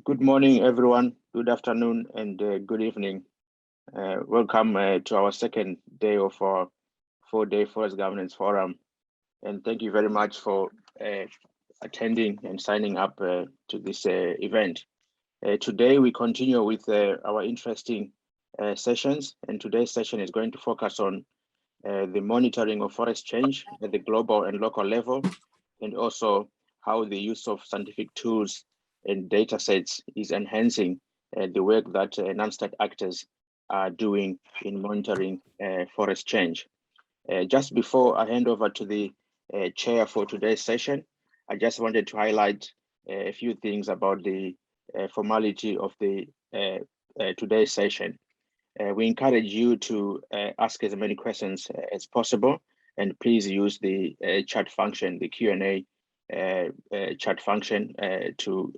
Good morning, everyone. Good afternoon and good evening. Welcome to our second day of our 4-day Forest Governance Forum. And thank you very much for attending and signing up to this event. Today, we continue with our interesting sessions. And today's session is going to focus on the monitoring of forest change at the global and local level, and also how the use of scientific tools and data sets is enhancing the work that non-state actors are doing in monitoring forest change. Just before I hand over to the chair for today's session, I just wanted to highlight a few things about the formality of the today's session. We encourage you to ask as many questions as possible, and please use the chat function, the Q&A chat function to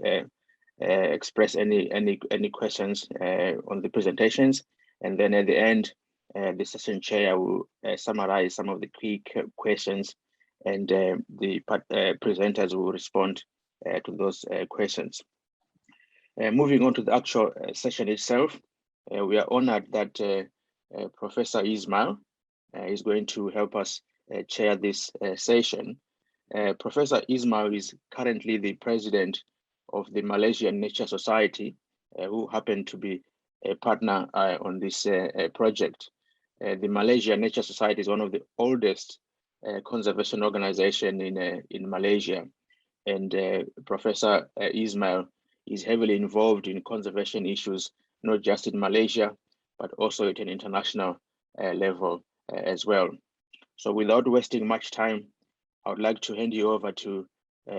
express any questions on the presentations. And then at the end, the session chair will summarize some of the key questions, and the presenters will respond to those questions. Moving on to the actual session itself, we are honored that Professor Ismail is going to help us chair this session. Professor Ismail is currently the president of the Malaysian Nature Society, who happened to be a partner on this project. The Malaysian Nature Society is one of the oldest conservation organization in Malaysia, and Professor Ismail is heavily involved in conservation issues, not just in Malaysia, but also at an international level as well. So without wasting much time, I would like to hand you over to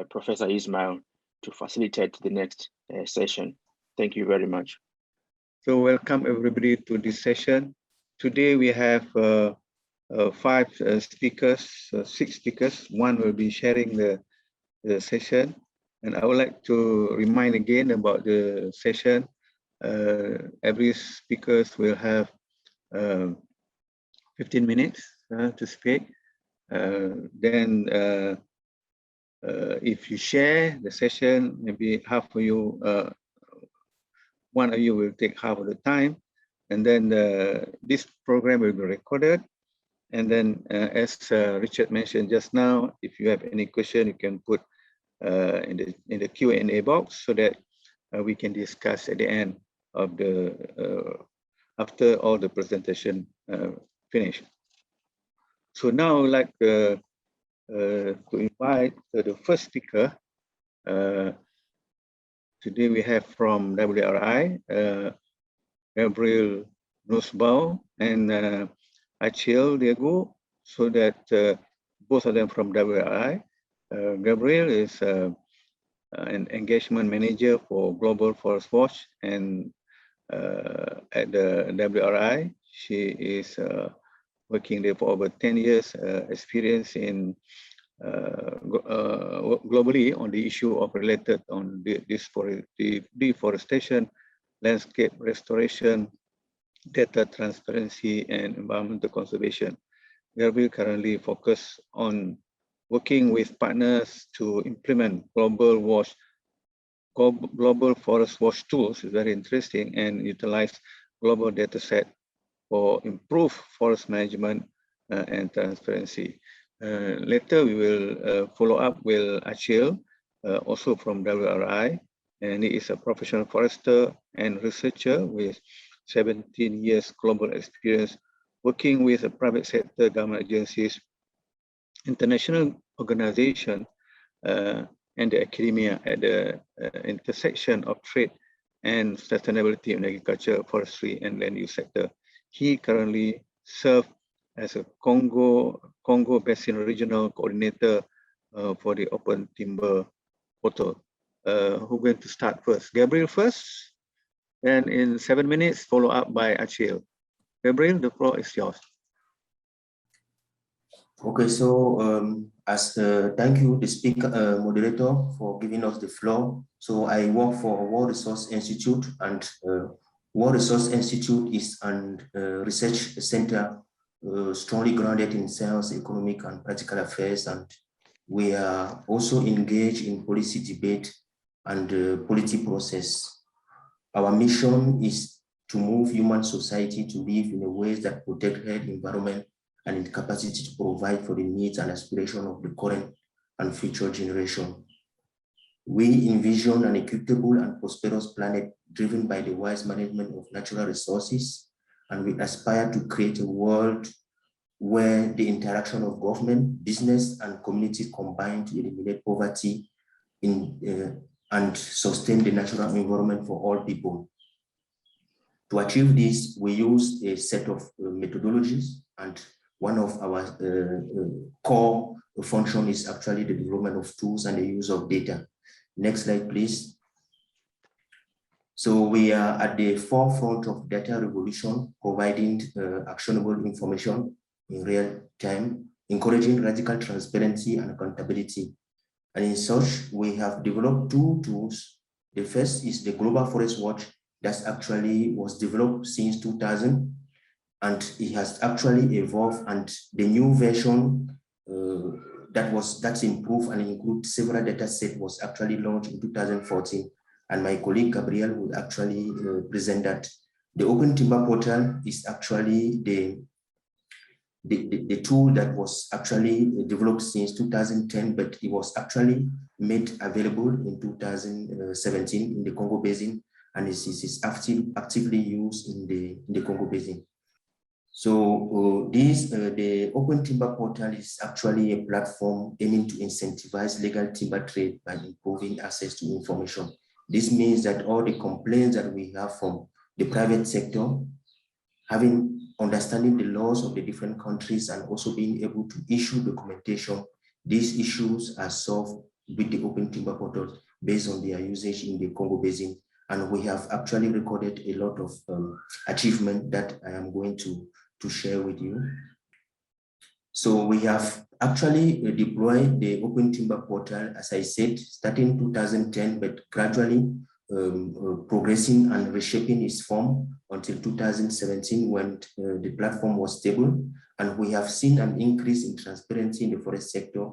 Professor Ismail to facilitate the next session. Thank you very much. So welcome everybody to this session. Today we have six speakers. One will be sharing the session. And I would like to remind again about the session. Every speaker will have 15 minutes to speak. Then if you share the session, maybe half of you, one of you will take half of the time. And then this program will be recorded. And then as Richard mentioned just now, if you have any question, you can put in the Q&A box so that we can discuss at the end of the after all the presentation finish. So now I would like to invite the first speaker. Today we have from WRI, Gabriel Nussbaum and Achiel Diego, so that both of them from WRI. Gabriel is an engagement manager for Global Forest Watch, and at the WRI, she is working there for over 10 years, experience in globally on the issue of related on deforestation, landscape restoration, data transparency, and environmental conservation. Gabriel currently focus on working with partners to implement global forest watch tools. Is very interesting, and utilize global data set for improved forest management and transparency. Later we will follow up with Achiel, also from WRI, and he is a professional forester and researcher with 17 years global experience working with the private sector, government agencies, international organization, and the academia at the intersection of trade and sustainability in agriculture, forestry, and land use sector. He currently serves as a Congo Basin Regional Coordinator for the Open Timber Portal. Who's going to start first? Gabriel first, and in 7 minutes, follow up by Achiel. Gabriel, the floor is yours. Okay, so thank you, the speaker moderator, for giving us the floor. So I work for World Resource Institute, and World Resource Institute is a research center strongly grounded in science, economic, and practical affairs, and we are also engaged in policy debate and policy process. Our mission is to move human society to live in a way that protect the environment and its capacity to provide for the needs and aspirations of the current and future generation. We envision an equitable and prosperous planet driven by the wise management of natural resources, and we aspire to create a world where the interaction of government, business, and community combine to eliminate poverty and sustain the natural environment for all people. To achieve this, we use a set of methodologies, and one of our core function is actually the development of tools and the use of data. Next slide, please. So we are at the forefront of data revolution, providing actionable information in real time, encouraging radical transparency and accountability. And in such, we have developed two tools. The first is the Global Forest Watch that actually was developed since 2000, and it has actually evolved, and the new version that's improved and includes several data sets was actually launched in 2014. And my colleague Gabriel will actually present that. The Open Timber Portal is actually the tool that was actually developed since 2010, but it was actually made available in 2017 in the Congo Basin, and is actively used in the Congo Basin. So the Open Timber Portal is actually a platform aiming to incentivize legal timber trade by improving access to information. This means that all the complaints that we have from the private sector, understanding the laws of the different countries and also being able to issue documentation, these issues are solved with the Open Timber Portal based on their usage in the Congo Basin. And we have actually recorded a lot of achievement that I am going to share with you. So we have actually deployed the Open Timber Portal, as I said, starting 2010, but gradually progressing and reshaping its form until 2017 when the platform was stable. And we have seen an increase in transparency in the forest sector.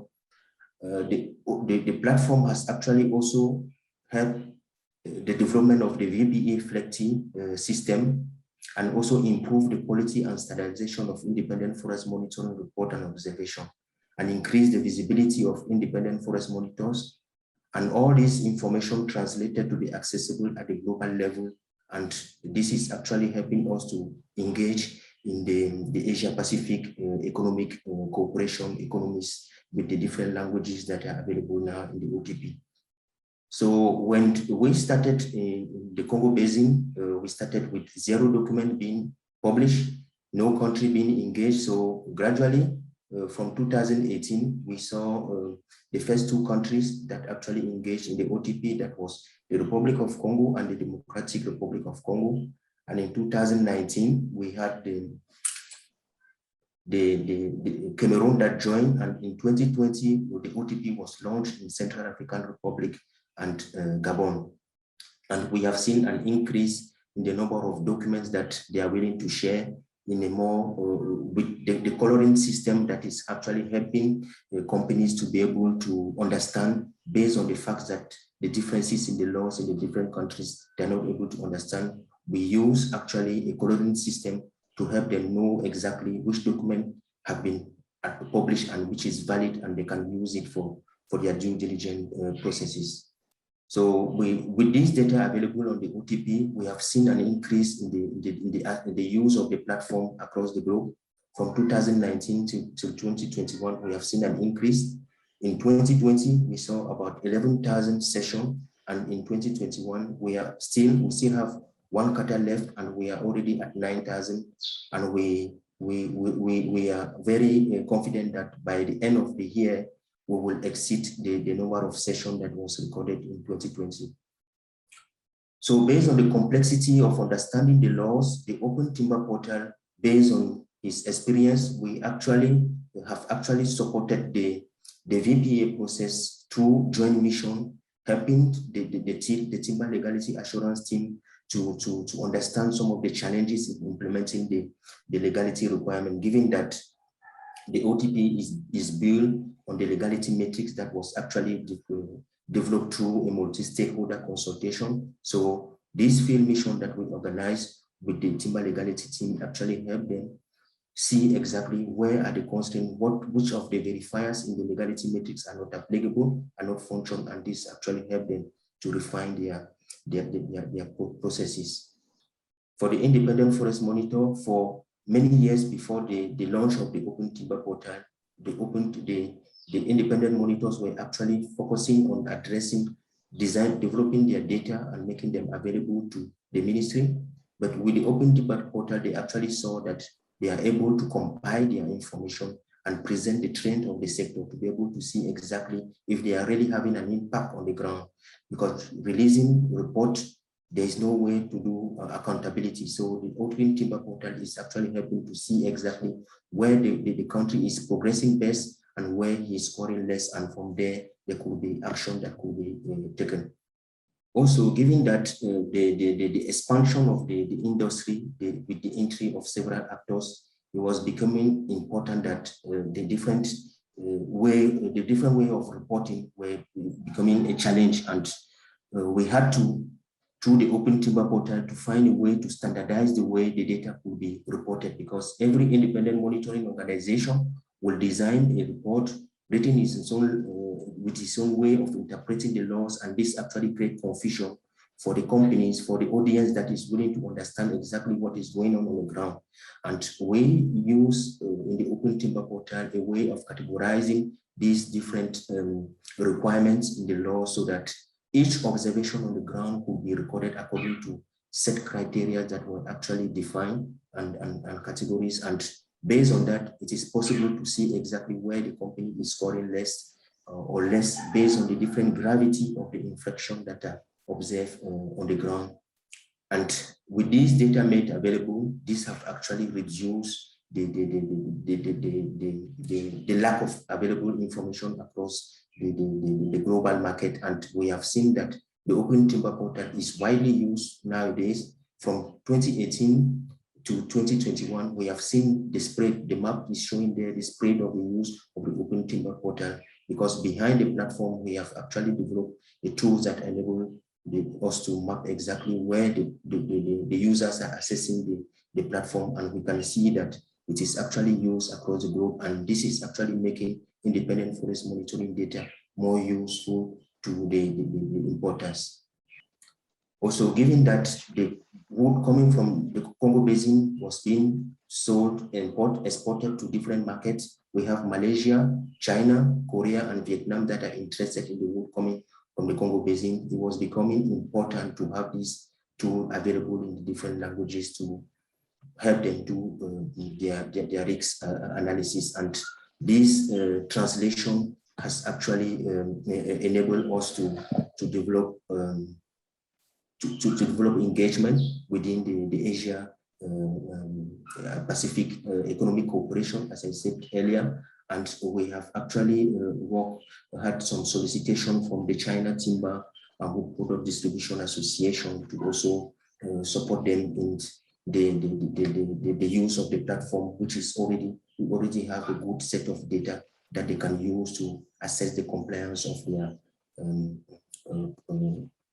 The platform has actually also helped the development of the VPA FLECTI system, and also improve the quality and standardization of independent forest monitoring report and observation, and increase the visibility of independent forest monitors. And all this information translated to be accessible at the global level. And this is actually helping us to engage in the Asia-Pacific economic cooperation economies with the different languages that are available now in the OTP. So when we started in the Congo Basin, we started with 0 document being published, no country being engaged. So gradually, from 2018, we saw the first 2 countries that actually engaged in the OTP, that was the Republic of Congo and the Democratic Republic of Congo. And in 2019, we had the Cameroon that joined, and in 2020, the OTP was launched in Central African Republic and Gabon. And we have seen an increase in the number of documents that they are willing to share in a more, with the coloring system that is actually helping companies to be able to understand, based on the fact that the differences in the laws in the different countries, they're not able to understand. We use actually a coloring system to help them know exactly which document have been published and which is valid, and they can use it for their due diligence processes. So with this data available on the OTP, we have seen an increase in the use of the platform across the globe. From 2019 to 2021, we have seen an increase. In 2020, we saw about 11,000 sessions, and in 2021, we still have 1 quarter left, and we are already at 9,000. And we are very confident that by the end of the year, we will exceed the number of sessions that was recorded in 2020. So based on the complexity of understanding the laws, the Open Timber Portal, based on its experience, we actually have supported the VPA process through joint mission, helping the timber legality assurance team to understand some of the challenges in implementing the legality requirement, given that the OTP is built on the legality matrix that was actually developed through a multi-stakeholder consultation. So this field mission that we organized with the timber legality team actually helped them see exactly where are the constraints, which of the verifiers in the legality matrix are not applicable, are not function, and this actually helped them to refine their processes. For the Independent Forest Monitor, for many years before the launch of the Open Timber Portal, the independent monitors were actually focusing on addressing, developing their data and making them available to the ministry. But with the Open Timber Portal, they actually saw that they are able to compile their information and present the trend of the sector to be able to see exactly if they are really having an impact on the ground. Because releasing report, there is no way to do accountability. So the Open Timber Portal is actually helping to see exactly where the country is progressing best and where he is scoring less, and from there could be action that could be taken. Also, given that the expansion of the industry with the entry of several actors, it was becoming important that the different way of reporting were becoming a challenge, and we had to, through the Open Timber Portal, to find a way to standardize the way the data could be reported, because every independent monitoring organization will design a report written its own, with its own way of interpreting the laws, and this actually creates confusion for the companies, for the audience that is willing to understand exactly what is going on the ground. And we use in the Open Timber Portal a way of categorizing these different requirements in the law, so that each observation on the ground could be recorded according to set criteria that were actually defined and categories. And based on that, it is possible to see exactly where the company is scoring less or less based on the different gravity of the infraction that are observed on the ground. And with these data made available, these have actually reduced the lack of available information across the global market. And we have seen that the Open Timber Portal is widely used nowadays. From 2018 to 2021, we have seen the spread. The map is showing there the spread of the use of the Open Timber Portal, because behind the platform, we have actually developed the tools that enable us to map exactly where the users are accessing the platform, and we can see that it is actually used across the globe, and this is actually making independent forest monitoring data more useful to the importers. Also, given that the wood coming from the Congo Basin was being sold and exported to different markets, we have Malaysia, China, Korea, and Vietnam that are interested in the wood coming from the Congo Basin. It was becoming important to have this tool available in the different languages to help them do their risk analysis. And this translation has actually enabled us to develop develop engagement within the Asia Pacific Economic Cooperation, as I said earlier. And we have actually had some solicitation from the China Timber and Wood Product Distribution Association to also support them in the use of the platform, which is we already have a good set of data that they can use to assess the compliance of their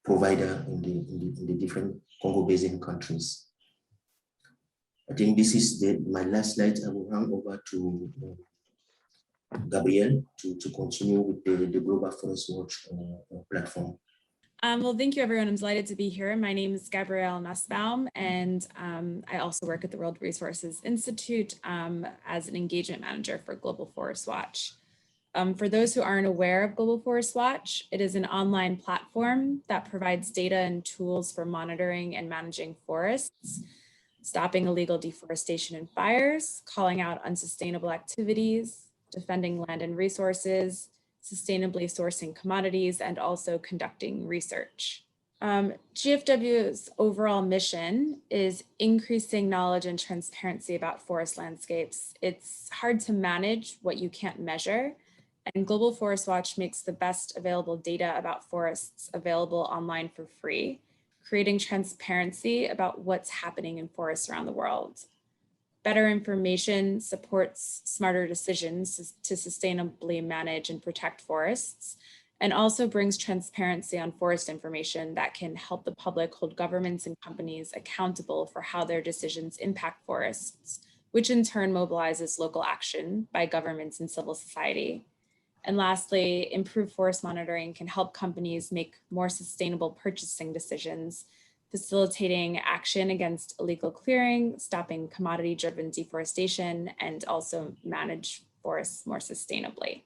provider in the different Congo Basin countries. I think this is my last slide. I will hand over to Gabrielle to continue with the Global Forest Watch platform. Well, thank you, everyone. I'm delighted to be here. My name is Gabrielle Nussbaum, and I also work at the World Resources Institute as an engagement manager for Global Forest Watch. For those who aren't aware of Global Forest Watch, it is an online platform that provides data and tools for monitoring and managing forests, stopping illegal deforestation and fires, calling out unsustainable activities, defending land and resources, sustainably sourcing commodities, and also conducting research. GFW's overall mission is increasing knowledge and transparency about forest landscapes. It's hard to manage what you can't measure, and Global Forest Watch makes the best available data about forests available online for free, creating transparency about what's happening in forests around the world. Better information supports smarter decisions to sustainably manage and protect forests, and also brings transparency on forest information that can help the public hold governments and companies accountable for how their decisions impact forests, which in turn mobilizes local action by governments and civil society. And lastly, improved forest monitoring can help companies make more sustainable purchasing decisions, facilitating action against illegal clearing, stopping commodity-driven deforestation, and also manage forests more sustainably.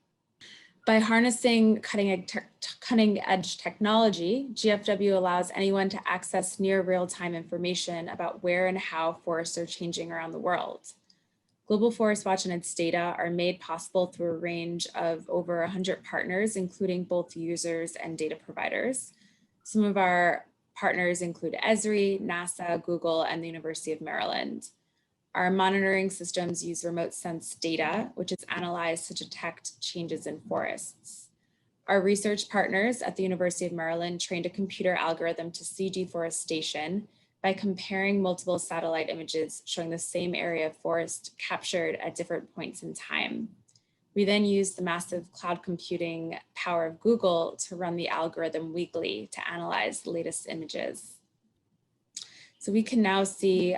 By harnessing cutting-edge technology, GFW allows anyone to access near real-time information about where and how forests are changing around the world. Global Forest Watch and its data are made possible through a range of over 100 partners, including both users and data providers. Some of our partners include Esri, NASA, Google, and the University of Maryland. Our monitoring systems use remote sense data, which is analyzed to detect changes in forests. Our research partners at the University of Maryland trained a computer algorithm to see deforestation by comparing multiple satellite images showing the same area of forest captured at different points in time. We then used the massive cloud computing power of Google to run the algorithm weekly to analyze the latest images. So we can now see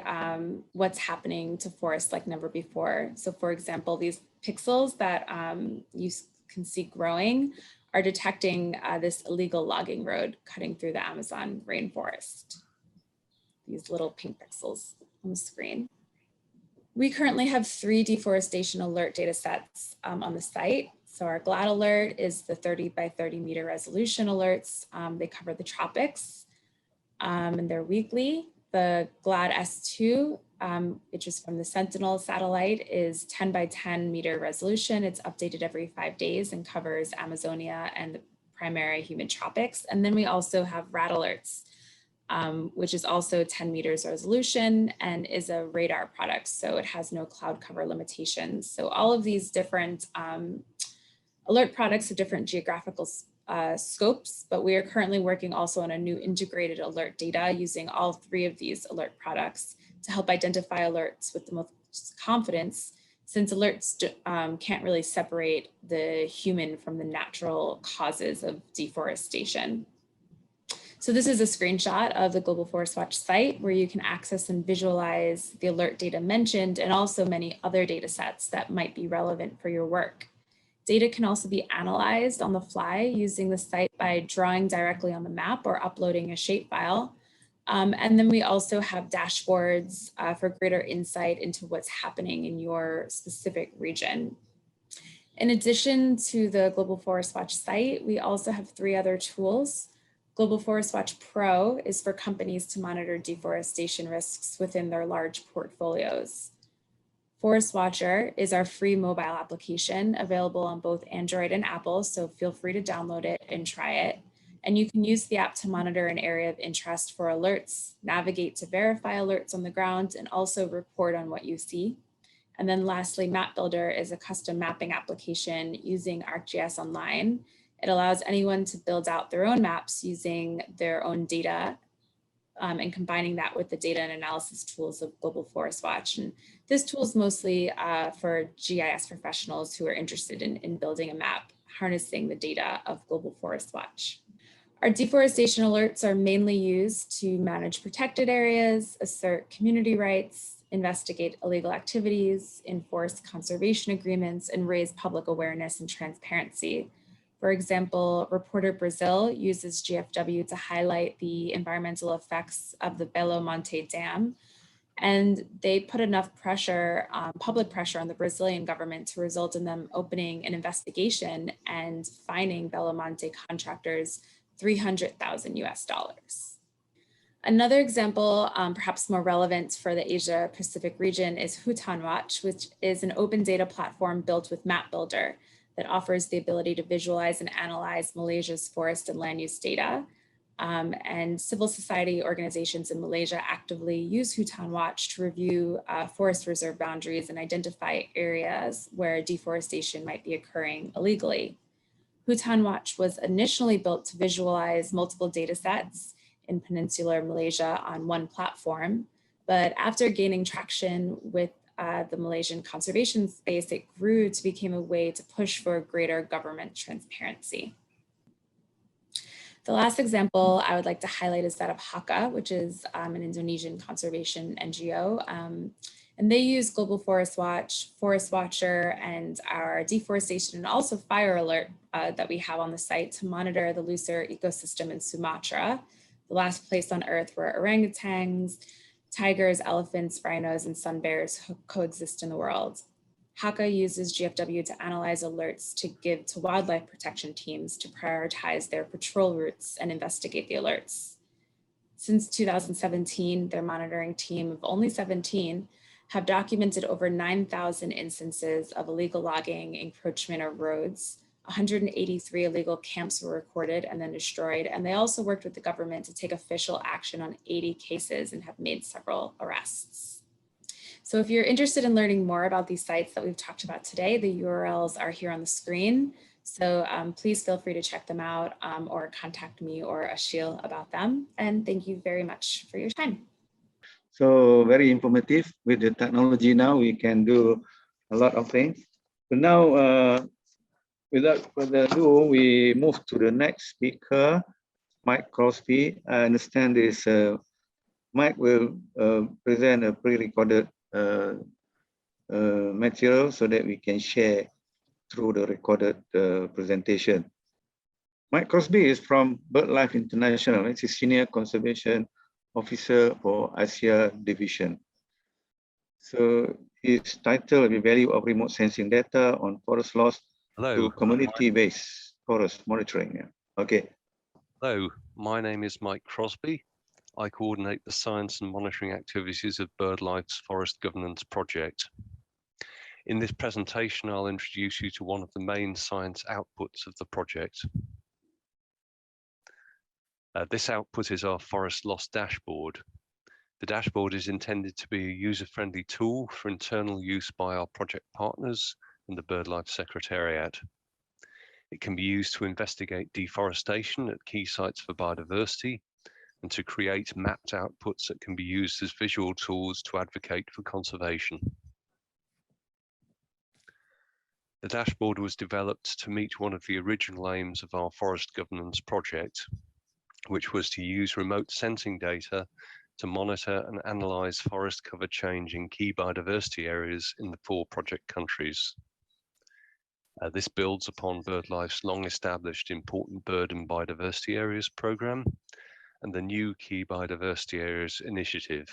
what's happening to forests like never before. So for example, these pixels that you can see growing are detecting this illegal logging road cutting through the Amazon rainforest. These little pink pixels on the screen. We currently have 3 deforestation alert data sets on the site. So our GLAD alert is the 30 by 30 meter resolution alerts. They cover the tropics and they're weekly. The GLAD S2, which is from the Sentinel satellite, is 10 by 10 meter resolution. It's updated every 5 days and covers Amazonia and the primary humid tropics. And then we also have RAD alerts, which is also 10 meters resolution and is a radar product. So it has no cloud cover limitations. So all of these different alert products have different geographical scopes, but we are currently working also on a new integrated alert data using all 3 of these alert products to help identify alerts with the most confidence, since alerts can't really separate the human from the natural causes of deforestation. So this is a screenshot of the Global Forest Watch site where you can access and visualize the alert data mentioned and also many other data sets that might be relevant for your work. Data can also be analyzed on the fly using the site by drawing directly on the map or uploading a shapefile. And then we also have dashboards for greater insight into what's happening in your specific region. In addition to the Global Forest Watch site, we also have 3 other tools. Global Forest Watch Pro is for companies to monitor deforestation risks within their large portfolios. Forest Watcher is our free mobile application available on both Android and Apple, so feel free to download it and try it. And you can use the app to monitor an area of interest for alerts, navigate to verify alerts on the ground, and also report on what you see. And then lastly, Map Builder is a custom mapping application using ArcGIS Online. It allows anyone to build out their own maps using their own data and combining that with the data and analysis tools of Global Forest Watch. And this tool is mostly for GIS professionals who are interested in building a map, harnessing the data of Global Forest Watch. Our deforestation alerts are mainly used to manage protected areas, assert community rights, investigate illegal activities, enforce conservation agreements, and raise public awareness and transparency. For example, Reporter Brazil uses GFW to highlight the environmental effects of the Belo Monte Dam, and they put enough pressure, public pressure on the Brazilian government to result in them opening an investigation and fining Belo Monte contractors $300,000 US. Another example, perhaps more relevant for the Asia Pacific region, is Hutan Watch, which is an open data platform built with Map Builder that offers the ability to visualize and analyze Malaysia's forest and land use data. And civil society organizations in Malaysia actively use Hutan Watch to review forest reserve boundaries and identify areas where deforestation might be occurring illegally. Hutan Watch was initially built to visualize multiple data sets in peninsular Malaysia on one platform, but after gaining traction with the Malaysian conservation space, it grew to become a way to push for greater government transparency. The last example I would like to highlight is that of Haka, which is an Indonesian conservation NGO. And they use Global Forest Watch, Forest Watcher, and our deforestation and also fire alert that we have on the site to monitor the looser ecosystem in Sumatra, the last place on Earth where orangutans, tigers, elephants, rhinos, and sun bears coexist in the world. Haka uses GFW to analyze alerts to give to wildlife protection teams to prioritize their patrol routes and investigate the alerts. Since 2017, their monitoring team of only 17 have documented over 9,000 instances of illegal logging, encroachment of roads. 183 illegal camps were recorded and then destroyed. And they also worked with the government to take official action on 80 cases and have made several arrests. So if you're interested in learning more about these sites that we've talked about today, the URLs are here on the screen. So please feel free to check them out or contact me or Ashil about them. And thank you very much for your time. So very informative. With the technology now, we can do a lot of things. So now, without further ado, we move to the next speaker, Mike Crosby. I understand this Mike will present a pre-recorded material so that we can share through the recorded presentation. Mike Crosby is from BirdLife International. He's a Senior Conservation Officer for Asia Division. So his title will be Value of Remote Sensing Data on Forest Loss to Community-Based Forest Monitoring. Yeah. Okay. Hello, my name is Mike Crosby. I coordinate the science and monitoring activities of BirdLife's Forest Governance Project. In this presentation, I'll introduce you to one of the main science outputs of the project. This output is our Forest Loss Dashboard. The dashboard is intended to be a user-friendly tool for internal use by our project partners and the BirdLife Secretariat. It can be used to investigate deforestation at key sites for biodiversity and to create mapped outputs that can be used as visual tools to advocate for conservation. The dashboard was developed to meet one of the original aims of our forest governance project, which was to use remote sensing data to monitor and analyze forest cover change in key biodiversity areas in the 4 project countries. This builds upon BirdLife's long-established Important Bird and Biodiversity Areas program and the new Key Biodiversity Areas initiative.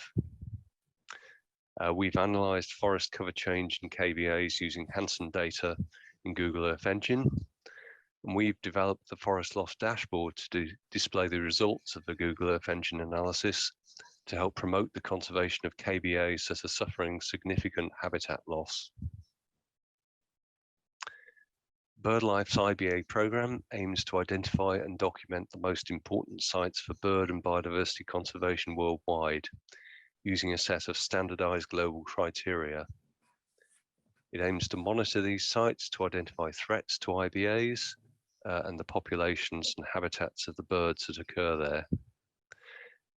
We've analyzed forest cover change in KBAs using Hansen data in Google Earth Engine. And we've developed the Forest Loss Dashboard to display the results of the Google Earth Engine analysis to help promote the conservation of KBAs that are suffering significant habitat loss. BirdLife's IBA program aims to identify and document the most important sites for bird and biodiversity conservation worldwide, using a set of standardized global criteria. It aims to monitor these sites to identify threats to IBAs and the populations and habitats of the birds that occur there,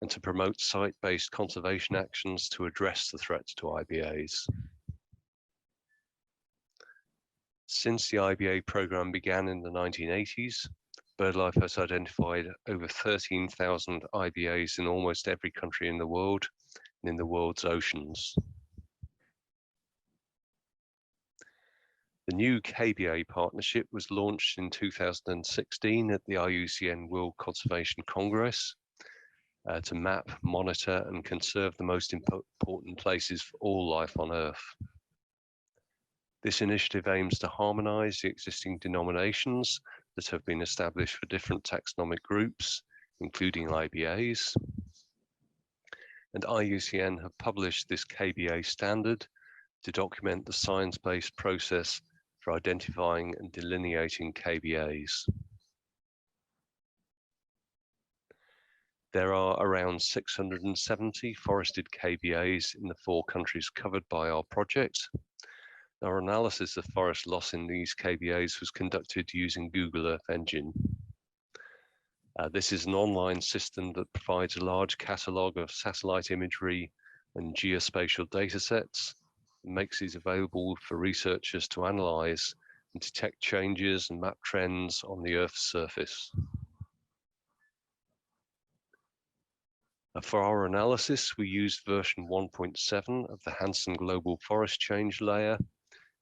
and to promote site-based conservation actions to address the threats to IBAs. Since the IBA program began in the 1980s, BirdLife has identified over 13,000 IBAs in almost every country in the world and in the world's oceans. The new KBA partnership was launched in 2016 at the IUCN World Conservation Congress to map, monitor, and conserve the most important places for all life on Earth. This initiative aims to harmonize the existing denominations that have been established for different taxonomic groups, including IBAs. And IUCN have published this KBA standard to document the science-based process for identifying and delineating KBAs. There are around 670 forested KBAs in the 4 countries covered by our project. Our analysis of forest loss in these KBAs was conducted using Google Earth Engine. This is an online system that provides a large catalogue of satellite imagery and geospatial data sets and makes these available for researchers to analyze and detect changes and map trends on the Earth's surface. For our analysis, we used version 1.7 of the Hansen Global Forest Change layer,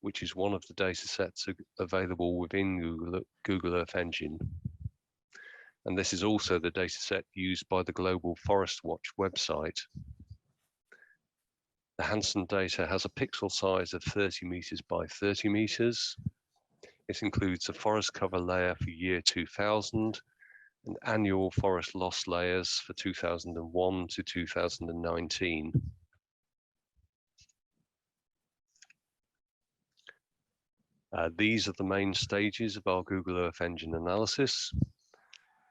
which is one of the datasets available within Google Earth Engine. And this is also the dataset used by the Global Forest Watch website. The Hansen data has a pixel size of 30 meters by 30 meters. It includes a forest cover layer for year 2000 and annual forest loss layers for 2001 to 2019. These are the main stages of our Google Earth Engine analysis.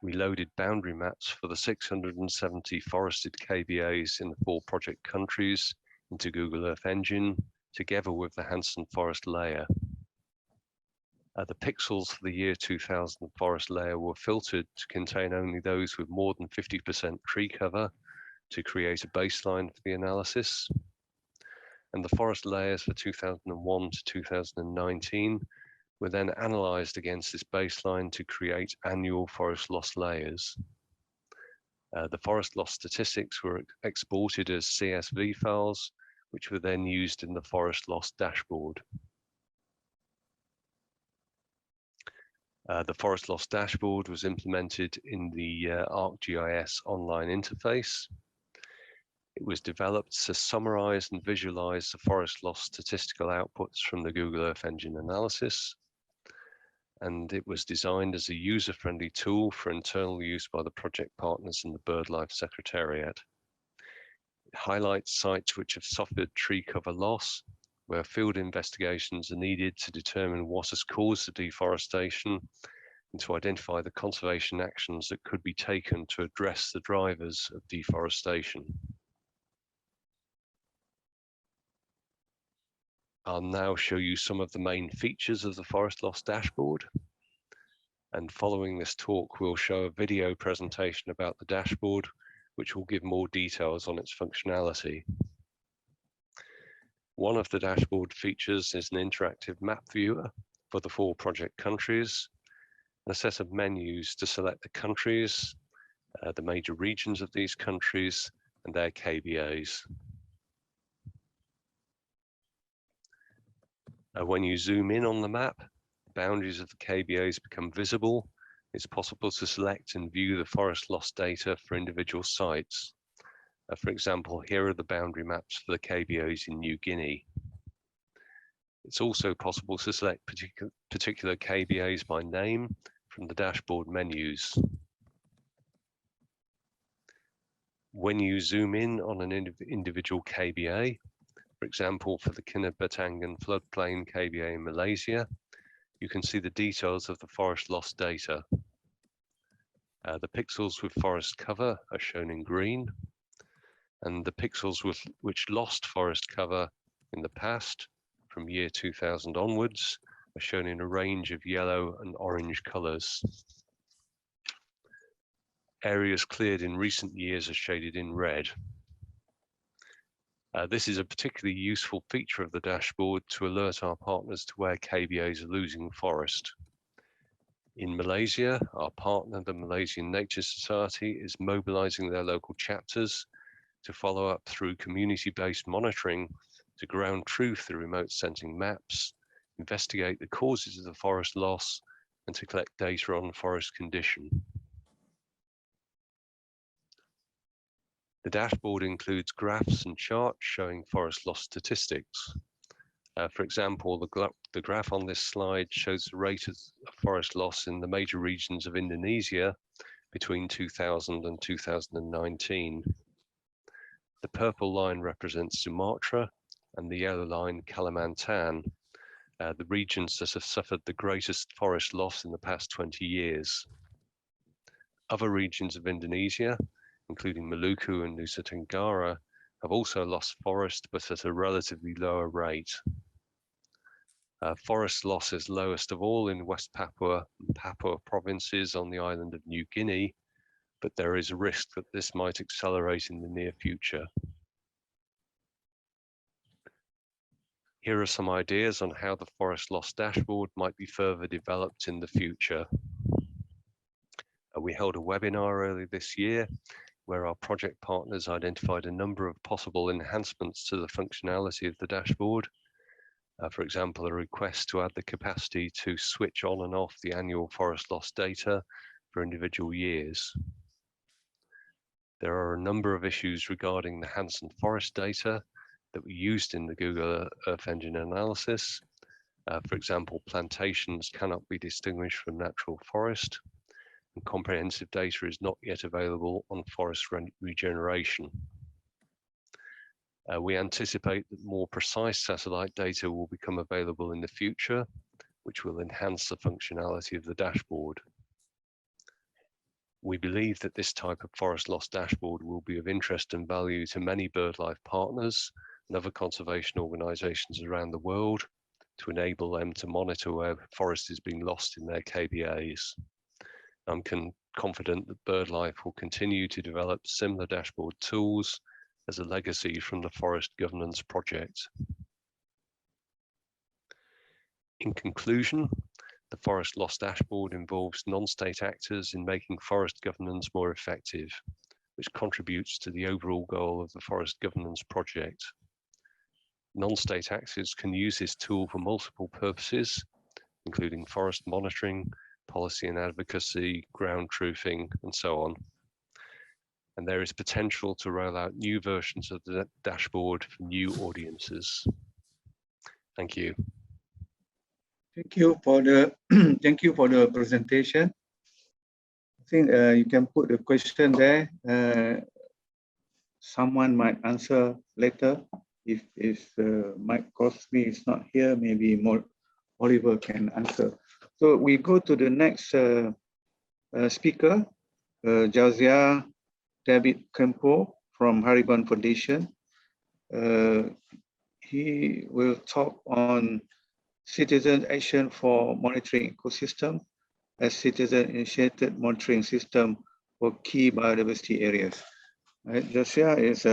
We loaded boundary maps for the 670 forested KBAs in the 4 project countries into Google Earth Engine, together with the Hansen forest layer. The pixels for the year 2000 forest layer were filtered to contain only those with more than 50% tree cover to create a baseline for the analysis. And the forest layers for 2001 to 2019 were then analyzed against this baseline to create annual forest loss layers. The forest loss statistics were exported as CSV files, which were then used in the forest loss dashboard. The forest loss dashboard was implemented in the ArcGIS online interface. It was developed to summarize and visualize the forest loss statistical outputs from the Google Earth Engine analysis. And it was designed as a user-friendly tool for internal use by the project partners and the BirdLife Secretariat. It highlights sites which have suffered tree cover loss, where field investigations are needed to determine what has caused the deforestation and to identify the conservation actions that could be taken to address the drivers of deforestation. I'll now show you some of the main features of the forest loss dashboard. And following this talk, we'll show a video presentation about the dashboard, which will give more details on its functionality. One of the dashboard features is an interactive map viewer for the 4 project countries, and a set of menus to select the countries, the major regions of these countries, and their KBAs. When you zoom in on the map, the boundaries of the KBAs become visible. It's possible to select and view the forest loss data for individual sites. For example, here are the boundary maps for the KBAs in New Guinea. It's also possible to select particular KBAs by name from the dashboard menus. When you zoom in on an individual KBA, for example, for the Kinabatangan floodplain KBA in Malaysia, you can see the details of the forest loss data. The pixels with forest cover are shown in green, and the pixels which lost forest cover in the past, from year 2000 onwards, are shown in a range of yellow and orange colors. Areas cleared in recent years are shaded in red. This is a particularly useful feature of the dashboard to alert our partners to where KBAs are losing forest. In Malaysia, our partner, the Malaysian Nature Society, is mobilizing their local chapters to follow up through community-based monitoring to ground truth the remote sensing maps, investigate the causes of the forest loss, and to collect data on forest condition. The dashboard includes graphs and charts showing forest loss statistics. For example, the graph on this slide shows the rate of forest loss in the major regions of Indonesia between 2000 and 2019. The purple line represents Sumatra and the yellow line Kalimantan, the regions that have suffered the greatest forest loss in the past 20 years. Other regions of Indonesia, including Maluku and Nusa Tenggara, have also lost forest, but at a relatively lower rate. Forest loss is lowest of all in West Papua and Papua provinces on the island of New Guinea, but there is a risk that this might accelerate in the near future. Here are some ideas on how the forest loss dashboard might be further developed in the future. We held a webinar earlier this year where our project partners identified a number of possible enhancements to the functionality of the dashboard. For example, a request to add the capacity to switch on and off the annual forest loss data for individual years. There are a number of issues regarding the Hansen forest data that were used in the Google Earth Engine analysis. For example, plantations cannot be distinguished from natural forest, and comprehensive data is not yet available on forest regeneration. We anticipate that more precise satellite data will become available in the future, which will enhance the functionality of the dashboard. We believe that this type of forest loss dashboard will be of interest and value to many BirdLife partners and other conservation organisations around the world to enable them to monitor where forest is being lost in their KBAs. I'm confident that BirdLife will continue to develop similar dashboard tools as a legacy from the Forest Governance Project. In conclusion, the Forest Loss Dashboard involves non-state actors in making forest governance more effective, which contributes to the overall goal of the Forest Governance Project. Non-state actors can use this tool for multiple purposes, including forest monitoring, policy and advocacy, ground truthing, and so on. And there is potential to roll out new versions of the dashboard for new audiences. Thank you. Thank you for the thank you for the presentation. I think you can put the question there. Someone might answer later. If Mike Crosby is not here, maybe Oliver can answer. So we go to the next speaker, Jauziah David Kempo from Haribon Foundation. He will talk on citizen action for monitoring ecosystem as citizen-initiated monitoring system for key biodiversity areas. Right, Jauziah is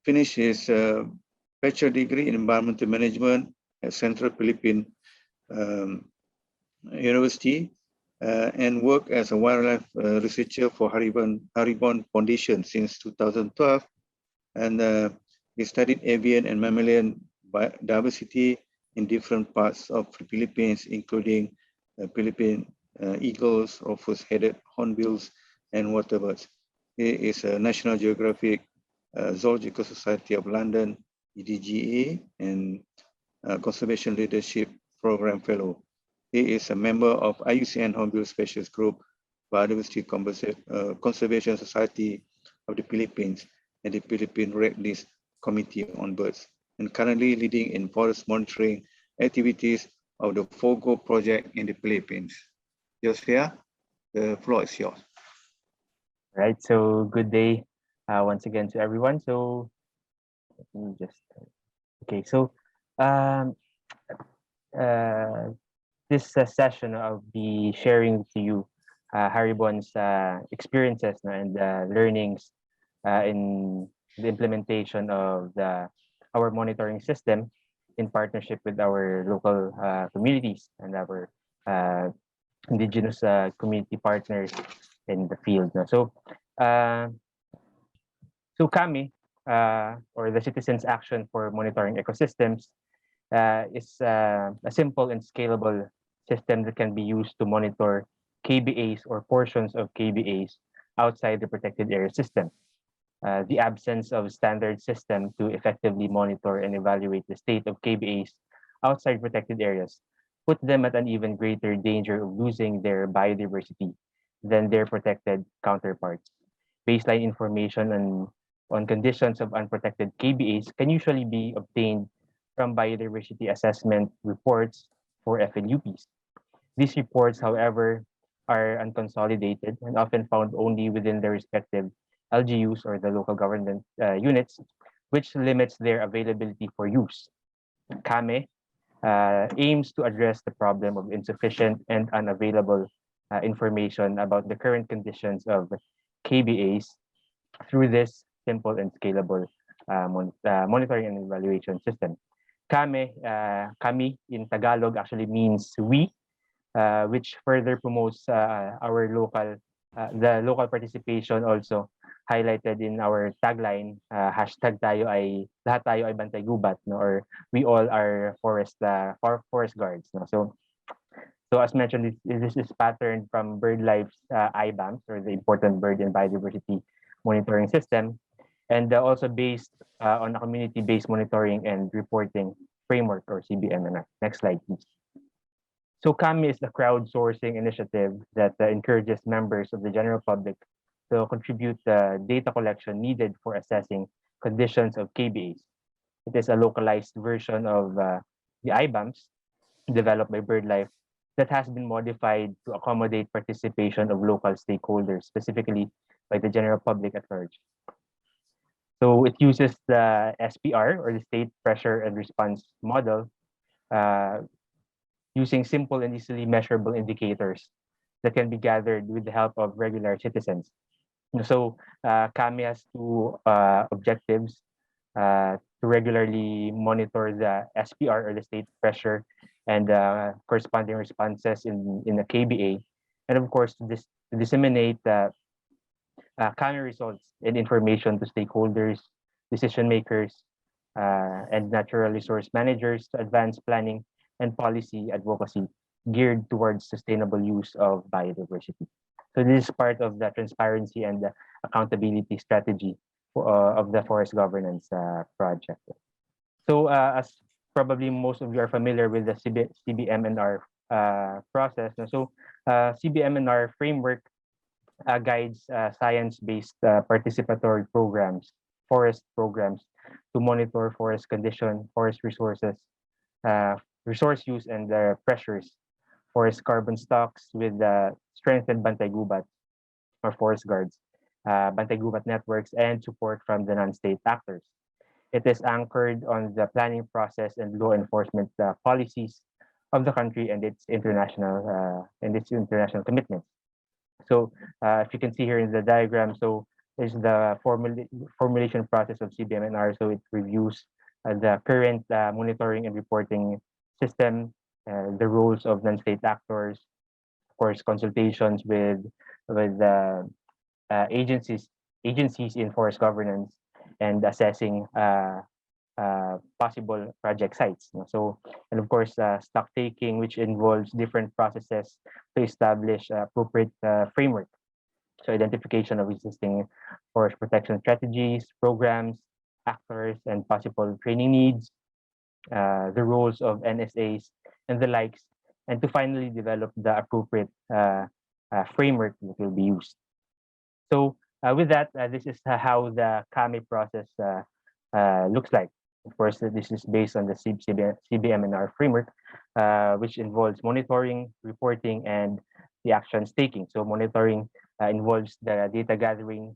finished his bachelor degree in environmental management at Central Philippine University and worked as a wildlife researcher for Haribon Foundation since 2012. And he studied avian and mammalian biodiversity in different parts of the Philippines, including Philippine eagles, rufous-headed hornbills, and waterbirds. He is a National Geographic Zoological Society of London, EDGA, and Conservation Leadership Program Fellow. He is a member of IUCN Hornbill Species Group, Biodiversity Conservation Society of the Philippines, and the Philippine Red List Committee on Birds, and currently leading in forest monitoring activities of the FOGO project in the Philippines. Jauziah, the floor is yours. Right, so good day once again to everyone. So let me just, okay, so this session I'll be sharing to you Haribon's experiences and learnings in the implementation of our monitoring system in partnership with our local communities and our indigenous community partners in the field. So, so CAMI, or the Citizens Action for Monitoring Ecosystems, is a simple and scalable system that can be used to monitor KBAs or portions of KBAs outside the protected area system. The absence of standard system to effectively monitor and evaluate the state of KBAs outside protected areas put them at an even greater danger of losing their biodiversity than their protected counterparts. Baseline information on conditions of unprotected KBAs can usually be obtained from biodiversity assessment reports for FLUPs. These reports, however, are unconsolidated and often found only within their respective LGUs or the local government units, which limits their availability for use. CAME aims to address the problem of insufficient and unavailable information about the current conditions of KBAs through this simple and scalable monitoring and evaluation system. Kami in Tagalog actually means we, which further promotes our local the local participation also highlighted in our tagline, hashtag tayo ay, lahat tayo ay bantay gubat, no? Or we all are forest guards. No? So as mentioned, this is patterned from BirdLife's IBAMS, or the Important Bird and Biodiversity Monitoring System, and also based on a community-based monitoring and reporting framework, or CBMNR. Next slide, please. So Kami is a crowdsourcing initiative that encourages members of the general public to contribute the data collection needed for assessing conditions of KBAs. It is a localized version of the IBAMS developed by BirdLife that has been modified to accommodate participation of local stakeholders, specifically by the general public at large. So it uses the SPR, or the State Pressure and Response Model, using simple and easily measurable indicators that can be gathered with the help of regular citizens. So Kami has two objectives: to regularly monitor the SPR, or the state pressure, and corresponding responses in the KBA, and of course to disseminate Kami results and information to stakeholders, decision makers, and natural resource managers to advance planning and policy advocacy geared towards sustainable use of biodiversity. So this is part of the transparency and the accountability strategy of the forest governance project. So as probably most of you are familiar with the CBMNR process, so CBMNR framework guides science-based participatory programs, forest programs, to monitor forest condition, forest resources, resource use, and pressures, forest carbon stocks with strengthened Bantay Gubat, or forest guards, Bantay Gubat networks, and support from the non-state actors. It is anchored on the planning process and law enforcement policies of the country and its international commitments. So if you can see here in the diagram, so is the formulation process of CBMNR. So it reviews the current monitoring and reporting system, the roles of non-state actors, of course, consultations with agencies in forest governance, and assessing possible project sites. So, and of course, stock taking, which involves different processes to establish appropriate framework. So identification of existing forest protection strategies, programs, actors, and possible training needs, the roles of NSAs and the likes, and to finally develop the appropriate framework that will be used. So with that, this is how the Kami process looks like. Of course, this is based on the CBMNR framework, which involves monitoring, reporting, and the actions taking. So monitoring involves the data gathering,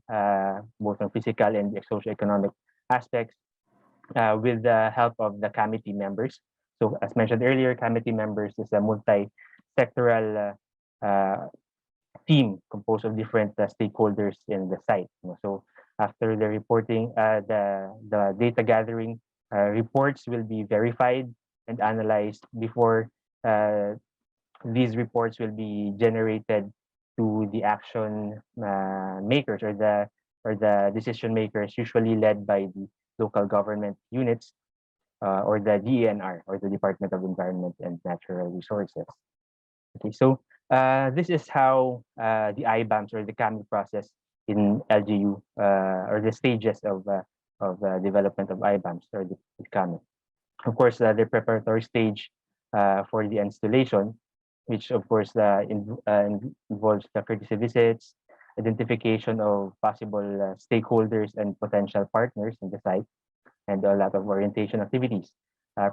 both on physical and socioeconomic aspects, with the help of the Kami team members. So as mentioned earlier, Kami team members is a multi-sectoral team composed of different stakeholders in the site. So after the reporting, the data gathering, reports will be verified and analyzed before these reports will be generated to the action makers, or the decision makers, usually led by the local government units, or the DENR, or the Department of Environment and Natural Resources. Okay, so this is how the IBAMS, or the Kami process in LGU, or the stages of development of IBAMS, or the Kami. Of course, the preparatory stage for the installation, which of course involves the courtesy visits, identification of possible stakeholders and potential partners in the site, and a lot of orientation activities.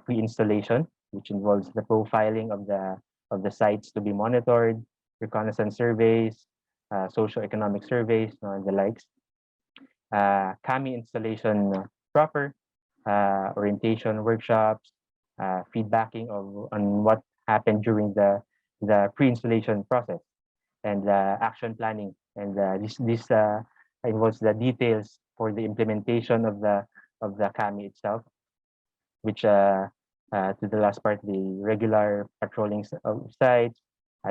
Pre-installation, which involves the profiling of the sites to be monitored, reconnaissance surveys, socio-economic surveys, and the likes. Kami installation proper, orientation workshops, feedbacking on what happened during the pre-installation process, and action planning. And this involves the details for the implementation of the Kami itself, which to the last part, the regular patrolling of sites,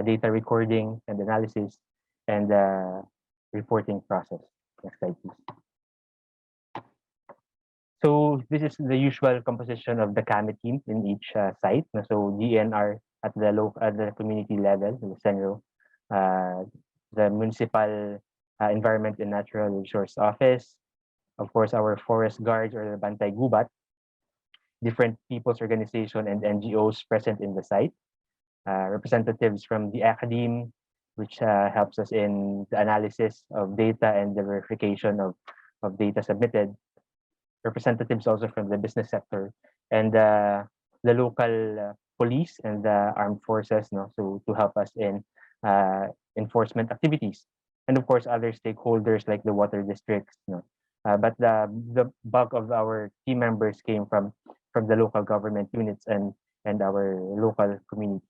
data recording and analysis, and reporting process. Next slide, please. So this is the usual composition of the CAMI team in each site. So DNR at the community level, the CENRO, the municipal environment and natural resource office, of course our forest guards or the Bantay Gubat, different people's organization and NGOs present in the site, representatives from the academe, which helps us in the analysis of data and the verification of data submitted, representatives also from the business sector, and the local police and the armed forces, so to help us in enforcement activities, and of course other stakeholders like the water districts. But the bulk of our team members came from the local government units and our local community.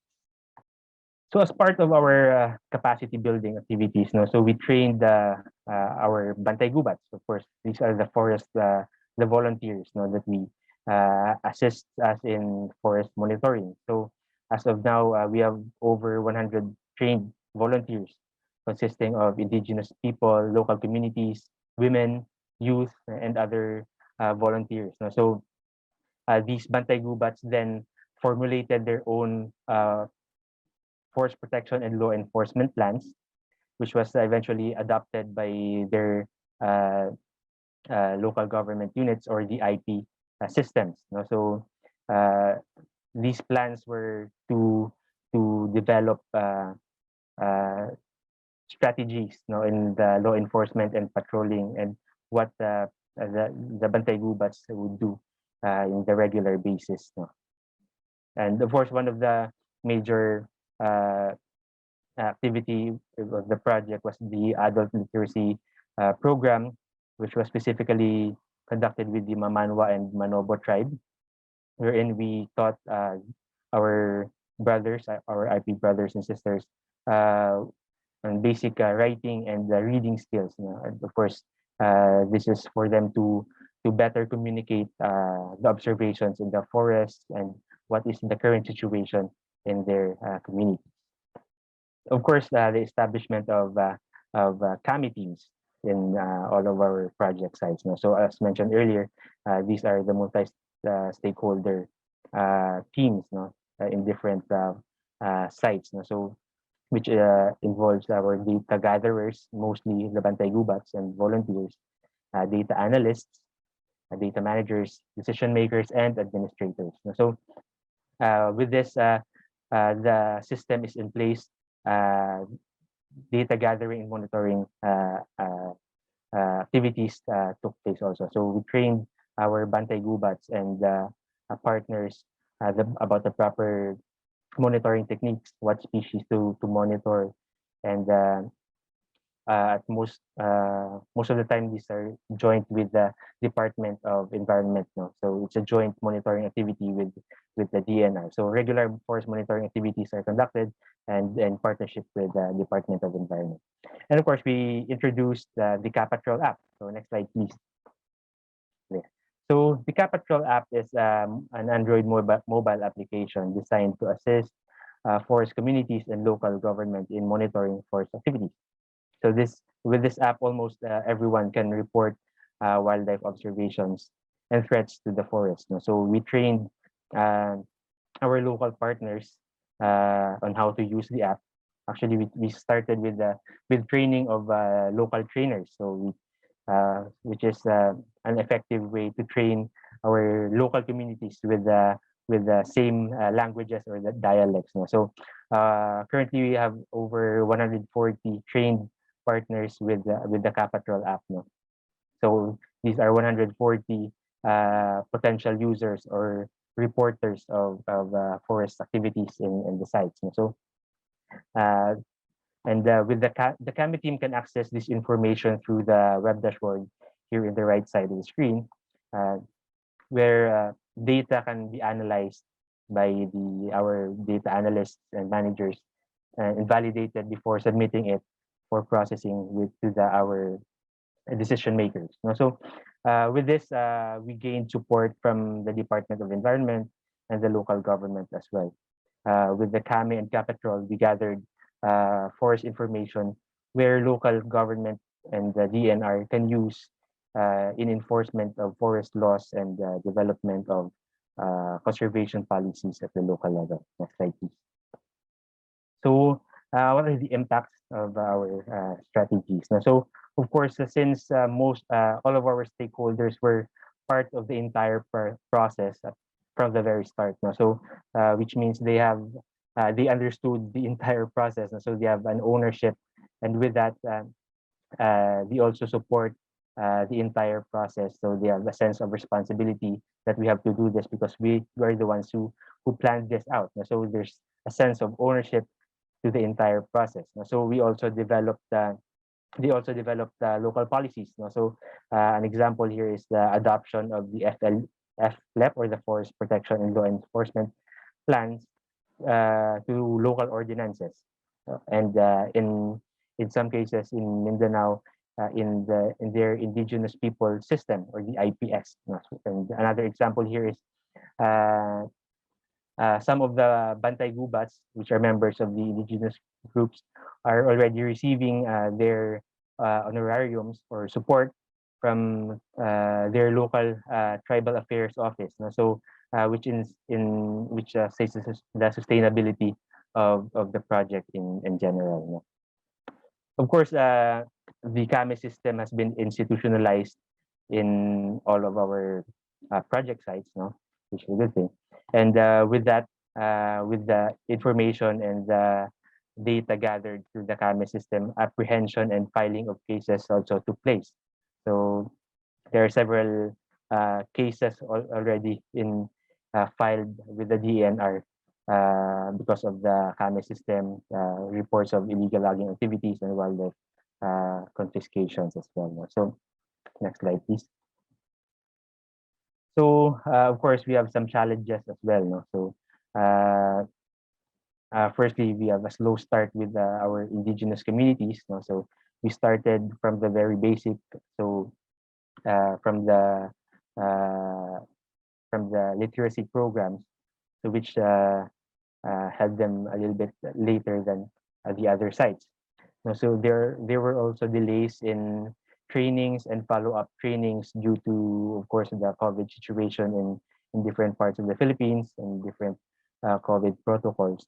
So as part of our capacity building activities, so we trained our Bantay Gubats. Of course, these are the forest, the volunteers, that we assist us in forest monitoring. So as of now, we have over 100 trained volunteers consisting of indigenous people, local communities, women, youth, and other volunteers. So these Bantay Gubats then formulated their own forest protection and law enforcement plans, which was eventually adopted by their local government units or the IP systems. So these plans were to develop strategies in the law enforcement and patrolling, and what the Bantay Gubats would do in the regular basis. And of course, one of the major activity of the project was the adult literacy program, which was specifically conducted with the Mamanwa and Manobo tribe, wherein we taught our brothers, our IP brothers and sisters, on basic writing and reading skills. And of course, this is for them to better communicate the observations in the forest and what is the current situation in their community. Of course, the establishment of CAMI teams in all of our project sites. So as mentioned earlier, these are the multi-stakeholder teams in different sites. So which involves our data gatherers, mostly the Bantay Gubats and volunteers, data analysts, data managers, decision makers, and administrators. So with this, the system is in place. Data gathering and monitoring activities took place also. So we trained our Bantay Gubats and partners about the proper monitoring techniques, what species to monitor, and at most of the time these are joint with the Department of Environment. So it's a joint monitoring activity with the DNR. So regular forest monitoring activities are conducted and in partnership with the Department of Environment. And of course, we introduced the Decapatrol app. So next slide, please. There. So the Decapatrol app is an Android mobile application designed to assist forest communities and local government in monitoring forest activities. So with this app, almost everyone can report wildlife observations and threats to the forest. So we trained our local partners on how to use the app. Actually, we started with training of local trainers. So which is an effective way to train our local communities with the same languages or the dialects. So currently we have over 140 trained partners with the Decapatrol app. So these are 140 potential users or reporters of forest activities in the sites. So with the CAMI team can access this information through the web dashboard here in the right side of the screen, where data can be analyzed by our data analysts and managers and validated before submitting it for processing to our decision makers. So with this, we gained support from the Department of Environment and the local government as well. With the CAMI and Decapatrol, we gathered forest information where local government and the DNR can use in enforcement of forest laws and development of conservation policies at the local level. Next slide, please. So, what are the impacts of our strategies? Now, so, of course, since all of our stakeholders were part of the entire process from the very start, now, so which means they understood the entire process, and so they have an ownership, and with that, they also support the entire process. So they have a sense of responsibility that we have to do this because we are the ones who planned this out. So there's a sense of ownership to the entire process. So we also developed local policies. So an example here is the adoption of the FLEP, or the Forest Protection and Law Enforcement plans, to local ordinances. And in some cases in Mindanao, in their indigenous people system, or the IPS. And another example here is some of the Bantay Gubats, which are members of the indigenous groups, are already receiving their honorariums or support from their local tribal affairs office. So, which says the sustainability of the project in general. Of course, the KAME system has been institutionalized in all of our project sites, which is a good thing. And with that, with the information and the data gathered through the KAME system, apprehension and filing of cases also took place. So there are several cases already filed with the DNR because of the KAME system, reports of illegal logging activities and wildlife confiscations as well. So next slide, please. So of course, we have some challenges as well. So firstly, we have a slow start with our indigenous communities. So we started from the very basic. So from the literacy programs, so which had them a little bit later than the other sites. So there were also delays in trainings and follow-up trainings due to, of course, the COVID situation in different parts of the Philippines and different COVID protocols.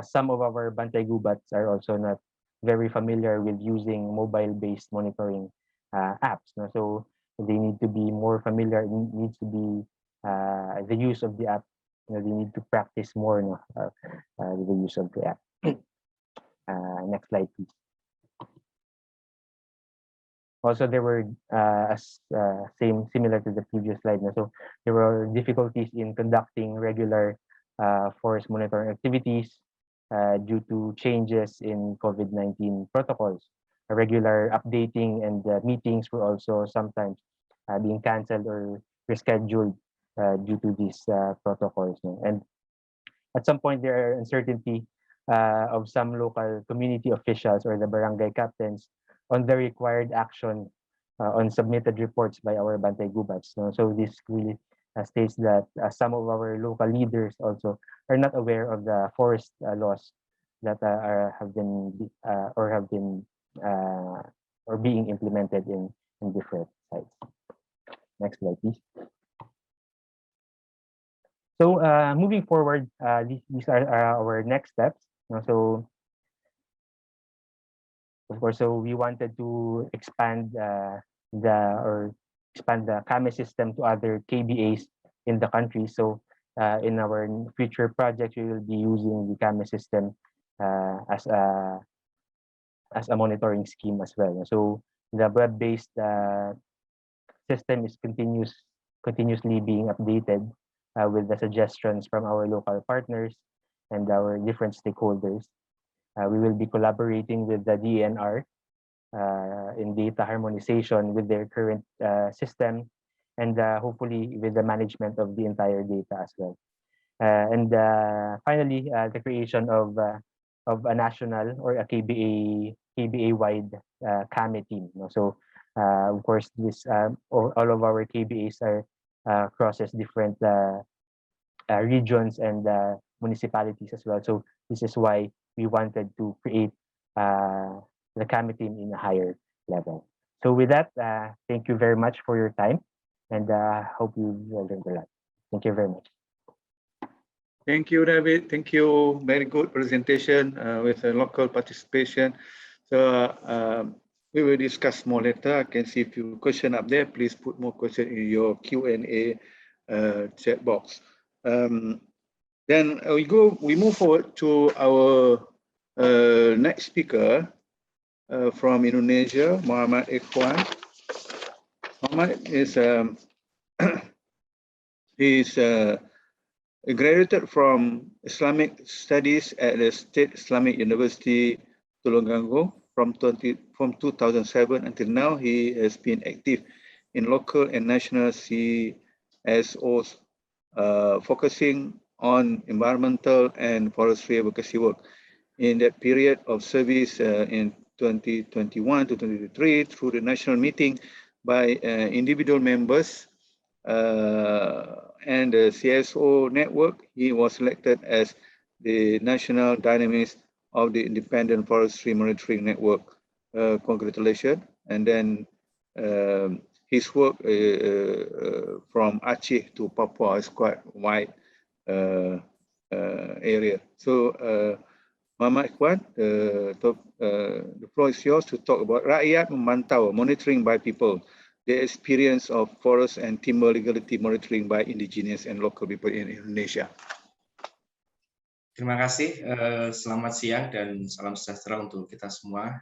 Some of our Bantay Gubats are also not very familiar with using mobile-based monitoring apps. So they need to be more familiar. It needs to be the use of the app. They need to practice more with the use of the app. Next slide, please. Also, there were similar to the previous slide. So there were difficulties in conducting regular forest monitoring activities due to changes in COVID-19 protocols. Regular updating and meetings were also sometimes being canceled or rescheduled due to these protocols. And at some point, there are uncertainty of some local community officials or the barangay captains on the required action on submitted reports by our Bantay Gubats. So this really states that some of our local leaders also are not aware of the forest laws that have been being implemented in different sites. Next slide, please. So moving forward, these are our next steps. So of course, so we wanted to expand the KAME system to other KBAs in the country. So in our future projects, we will be using the KAME system as a monitoring scheme as well. So the web-based system is continuously being updated with the suggestions from our local partners and our different stakeholders. We will be collaborating with the DNR in data harmonization with their current system, and hopefully with the management of the entire data as well. And finally, the creation of a national or a KBA-wide KAME team. So of course, this all of our KBAs are crosses different regions and municipalities as well. So this is why we wanted to create the Kami team in a higher level. So with that, thank you very much for your time, and hope you learned a lot. Thank you very much. Thank you, David. Thank you. Very good presentation with a local participation. So we will discuss more later. I can see a few questions up there. Please put more questions in your Q&A chat box. Then we move forward to our next speaker from Indonesia, Muhammad Ikhwan. Muhammad is graduated from Islamic Studies at the State Islamic University Telangana from 2007 until now. He has been active in local and national CSOs, focusing on environmental and forestry advocacy work. In that period of service in 2021 to 2023, through the national meeting by individual members and the CSO network, he was selected as the national dynamist of the Independent Forestry Monitoring Network. Congratulations. And then his work from Aceh to Papua is quite wide area. So Muhammad Ikhwan, the floor is yours to talk about Rakyat Memantau, monitoring by people, the experience of forest and timber legality monitoring by indigenous and local people in Indonesia. Terima kasih, selamat siang dan salam sejahtera untuk kita semua.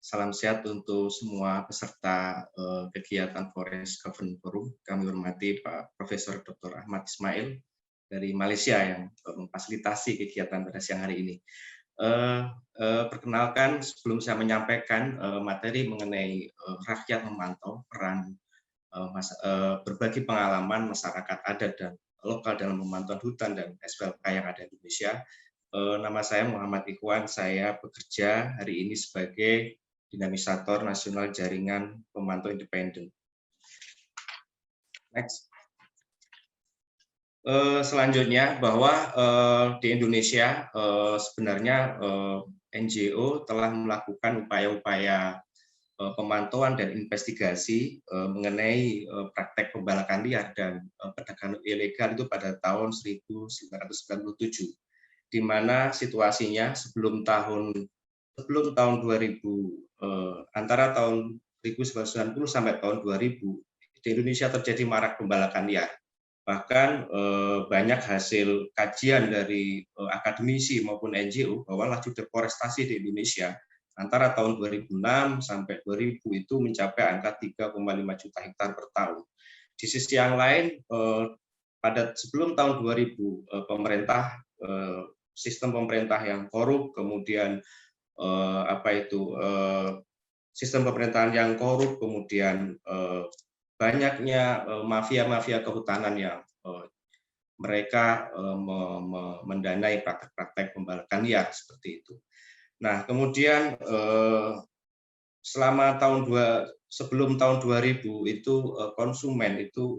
Salam sehat untuk semua peserta kegiatan Forest Governance Forum. Kami hormati Pak Profesor Dr. Ahmad Ismail dari Malaysia yang memfasilitasi kegiatan pada siang hari ini. Perkenalkan, sebelum saya menyampaikan materi mengenai rakyat memantau, peran berbagi pengalaman masyarakat adat dan lokal dalam pemantauan hutan dan SPLK yang ada di Indonesia. Nama saya Muhammad Ikhwan, saya bekerja hari ini sebagai dinamisator nasional jaringan pemantau independen. Next. Selanjutnya, bahwa di Indonesia sebenarnya NGO telah melakukan upaya-upaya pemantauan dan investigasi mengenai praktek pembalakan liar dan perdagangan ilegal itu pada tahun 1997, di mana situasinya sebelum tahun 2000, antara tahun 1990 sampai tahun 2000 di Indonesia terjadi marak pembalakan liar. Bahkan banyak hasil kajian dari akademisi maupun NGO bahwa laju deforestasi di Indonesia antara tahun 2006 sampai 2000 itu mencapai angka 3,5 juta hektar per tahun. Di sisi yang lain, pada sebelum tahun 2000, pemerintah, sistem pemerintah yang korup, kemudian sistem pemerintahan yang korup, kemudian banyaknya mafia-mafia kehutanan yang mereka mendanai praktek-praktek pembalakan liar seperti itu. Nah, kemudian sebelum tahun 2000 itu konsumen itu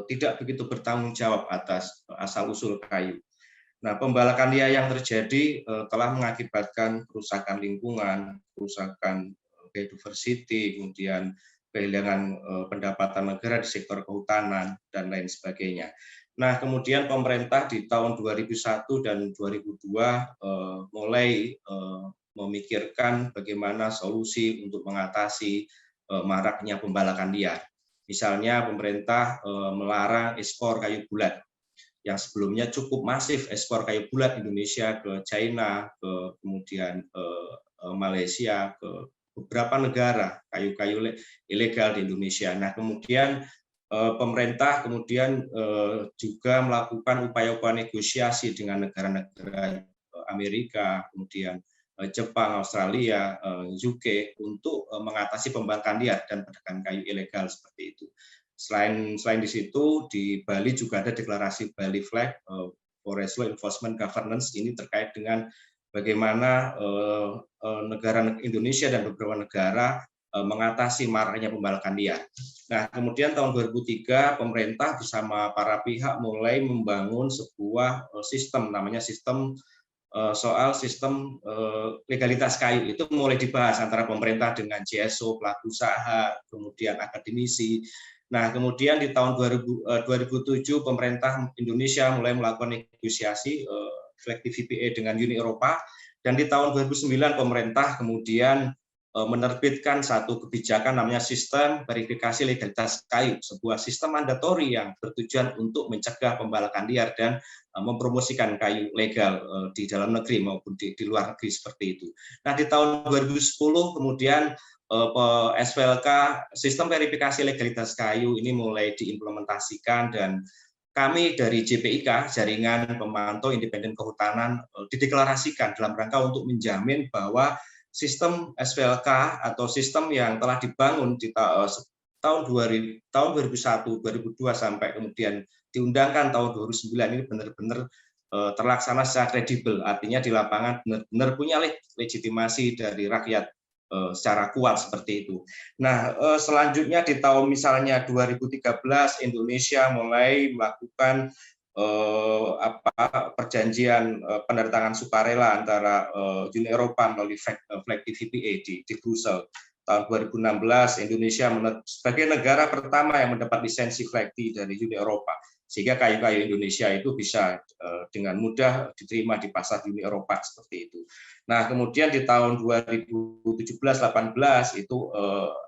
tidak begitu bertanggung jawab atas asal-usul kayu. Nah, pembalakan liar yang terjadi telah mengakibatkan kerusakan lingkungan, kerusakan biodiversity, kemudian kehilangan pendapatan negara di sektor kehutanan, dan lain sebagainya. Nah, kemudian pemerintah di tahun 2001 dan 2002 mulai memikirkan bagaimana solusi untuk mengatasi maraknya pembalakan liar. Misalnya pemerintah melarang ekspor kayu bulat, yang sebelumnya cukup masif ekspor kayu bulat Indonesia ke China, kemudian Malaysia, ke beberapa negara, kayu-kayu ilegal di Indonesia. Nah, kemudian pemerintah kemudian juga melakukan upaya-upaya negosiasi dengan negara-negara Amerika, kemudian Jepang, Australia, UK untuk mengatasi pembalakan liar dan perdagangan kayu ilegal seperti itu. Selain di situ, di Bali juga ada deklarasi Bali Flag, Forest Law Enforcement Governance, ini terkait dengan bagaimana negara Indonesia dan beberapa negara mengatasi maraknya pembalakan liar. Nah, kemudian tahun 2003 pemerintah bersama para pihak mulai membangun sebuah sistem, namanya sistem soal sistem legalitas kayu itu mulai dibahas antara pemerintah dengan GSO, pelaku usaha, kemudian akademisi. Nah, kemudian di tahun 2007 pemerintah Indonesia mulai melakukan negosiasi Flagship VPA dengan Uni Eropa, dan di tahun 2009 pemerintah kemudian menerbitkan satu kebijakan namanya Sistem Verifikasi Legalitas Kayu, sebuah sistem mandatori yang bertujuan untuk mencegah pembalakan liar dan mempromosikan kayu legal di dalam negeri maupun di luar negeri seperti itu. Nah, di tahun 2010 kemudian SVLK, Sistem Verifikasi Legalitas Kayu ini mulai diimplementasikan, dan kami dari JPIK, Jaringan Pemantau Independen Kehutanan, dideklarasikan dalam rangka untuk menjamin bahwa sistem SVLK atau sistem yang telah dibangun di tahun 2001, 2002 sampai kemudian diundangkan tahun 2009 ini benar-benar terlaksana secara kredibel, artinya di lapangan benar-benar punya legitimasi dari rakyat secara kuat seperti itu. Nah, selanjutnya di tahun misalnya 2013 Indonesia mulai melakukan perjanjian penandatangan sukarela antara Uni Eropa melalui Flagship VPA di Brussel. Tahun 2016 Indonesia sebagai negara pertama yang mendapat lisensi FLEGT dari Uni Eropa, sehingga kayu-kayu Indonesia itu bisa dengan mudah diterima di pasar Uni Eropa seperti itu. Nah, kemudian di tahun 2017-18 itu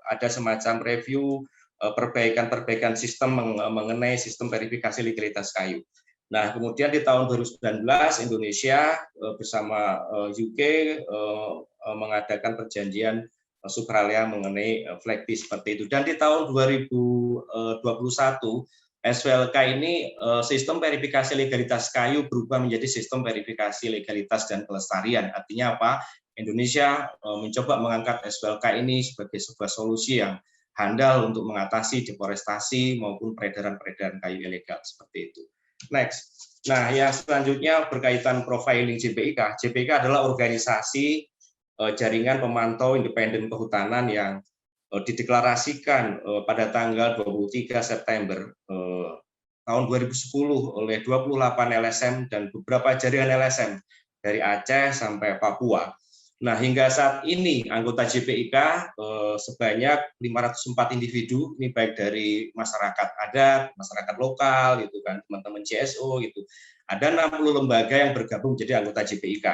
ada semacam review perbaikan sistem mengenai sistem verifikasi legalitas kayu. Nah, kemudian di tahun 2019 Indonesia bersama UK mengadakan perjanjian sukarela mengenai FLEGT seperti itu. Dan di tahun 2021 SVLK ini sistem verifikasi legalitas kayu berubah menjadi sistem verifikasi legalitas dan kelestarian. Artinya apa? Indonesia mencoba mengangkat SVLK ini sebagai sebuah solusi yang handal untuk mengatasi deforestasi maupun peredaran kayu ilegal seperti itu. Next. Nah, yang selanjutnya berkaitan profiling JPIK. JPIK adalah organisasi jaringan pemantau independen kehutanan yang dideklarasikan pada tanggal 23 September tahun 2010 oleh 28 LSM dan beberapa jaringan LSM dari Aceh sampai Papua. Nah, hingga saat ini anggota JPIK sebanyak 504 individu, ini baik dari masyarakat adat, masyarakat lokal, gitu kan, teman-teman CSO, gitu. Ada 60 lembaga yang bergabung menjadi anggota JPIK.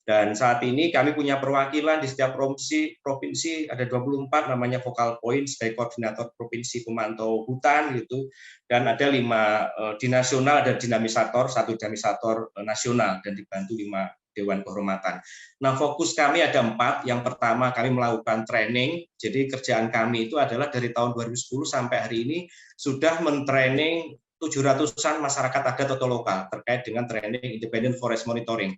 Dan saat ini kami punya perwakilan di setiap provinsi ada 24 namanya focal point sebagai koordinator provinsi pemantau hutan, gitu. Dan ada 5 di nasional, ada dinamisator, 1 dinamisator nasional dan dibantu 5 Dewan Kehormatan. Nah, fokus kami ada 4. Yang pertama, kami melakukan training. Jadi kerjaan kami itu adalah dari tahun 2010 sampai hari ini sudah mentraining 700-an masyarakat adat atau lokal terkait dengan training independent forest monitoring.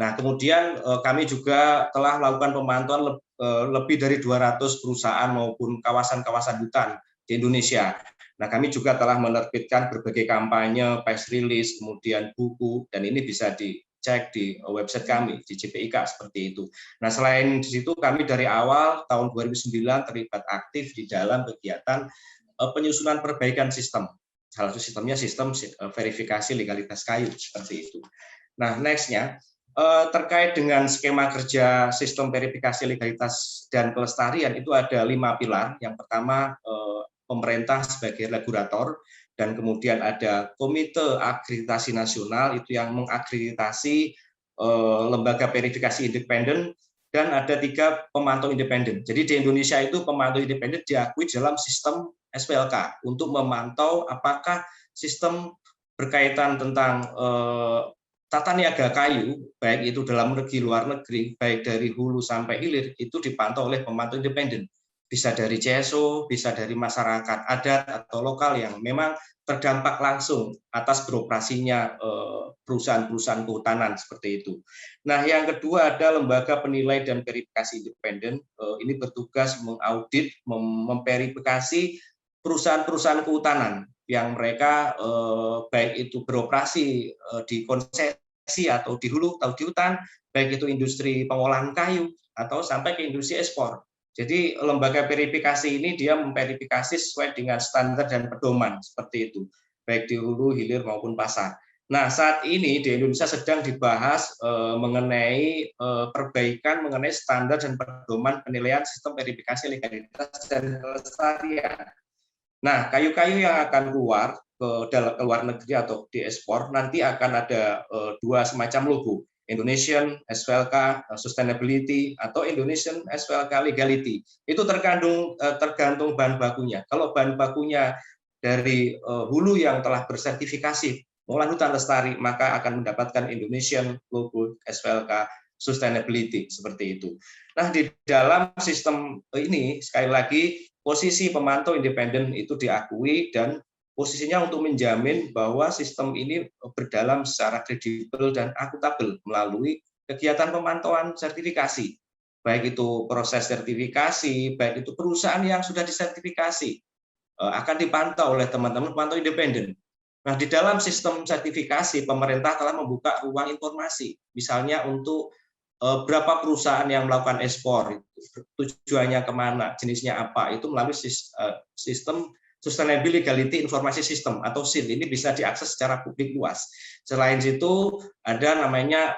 Nah, kemudian kami juga telah melakukan pemantauan lebih dari 200 perusahaan maupun kawasan-kawasan hutan di Indonesia. Nah, kami juga telah menerbitkan berbagai kampanye, press release, kemudian buku, dan ini bisa dicek di website kami di JPIK seperti itu. Nah, selain di situ kami dari awal tahun 2009 terlibat aktif di dalam kegiatan penyusunan perbaikan sistem. Salah satu sistemnya sistem verifikasi legalitas kayu seperti itu. Nah, next-nya terkait dengan skema kerja sistem verifikasi legalitas dan kelestarian itu ada 5 pilar. Yang pertama pemerintah sebagai regulator, dan kemudian ada Komite Akreditasi Nasional itu yang mengakreditasi lembaga verifikasi independen, dan ada 3 pemantau independen. Jadi di Indonesia itu pemantau independen diakui dalam sistem SVLK untuk memantau apakah sistem berkaitan tentang tata niaga kayu, baik itu dalam negeri, luar negeri, baik dari hulu sampai hilir, itu dipantau oleh pemantau independen. Bisa dari CSO, bisa dari masyarakat adat atau lokal yang memang terdampak langsung atas beroperasinya perusahaan-perusahaan kehutanan seperti itu. Nah, yang kedua ada lembaga penilai dan verifikasi independen. Ini bertugas mengaudit, memverifikasi perusahaan-perusahaan kehutanan yang mereka baik itu beroperasi di konsesi atau di hulu atau di hutan, baik itu industri pengolahan kayu atau sampai ke industri ekspor. Jadi lembaga verifikasi ini dia memverifikasi sesuai dengan standar dan pedoman seperti itu, baik di hulu, hilir maupun pasar. Nah, saat ini di Indonesia sedang dibahas mengenai perbaikan mengenai standar dan pedoman penilaian sistem verifikasi legalitas dan kelestarian. Nah, kayu-kayu yang akan keluar ke luar negeri atau diekspor nanti akan ada dua semacam logo, Indonesian SVLK Sustainability atau Indonesian SVLK Legality. Itu tergantung bahan bakunya. Kalau bahan bakunya dari hulu yang telah bersertifikasi pengolahan hutan lestari, maka akan mendapatkan Indonesian logo SVLK Sustainability seperti itu. Nah, di dalam sistem ini sekali lagi posisi pemantau independen itu diakui dan posisinya untuk menjamin bahwa sistem ini berjalan secara kredibel dan akuntabel melalui kegiatan pemantauan sertifikasi. Baik itu proses sertifikasi, baik itu perusahaan yang sudah disertifikasi akan dipantau oleh teman-teman pemantau independen. Nah, di dalam sistem sertifikasi, pemerintah telah membuka ruang informasi, misalnya untuk berapa perusahaan yang melakukan ekspor, tujuannya kemana, jenisnya apa, itu melalui sistem Sustainability Legality Informasi System atau SIL. Ini bisa diakses secara publik luas. Selain itu, ada namanya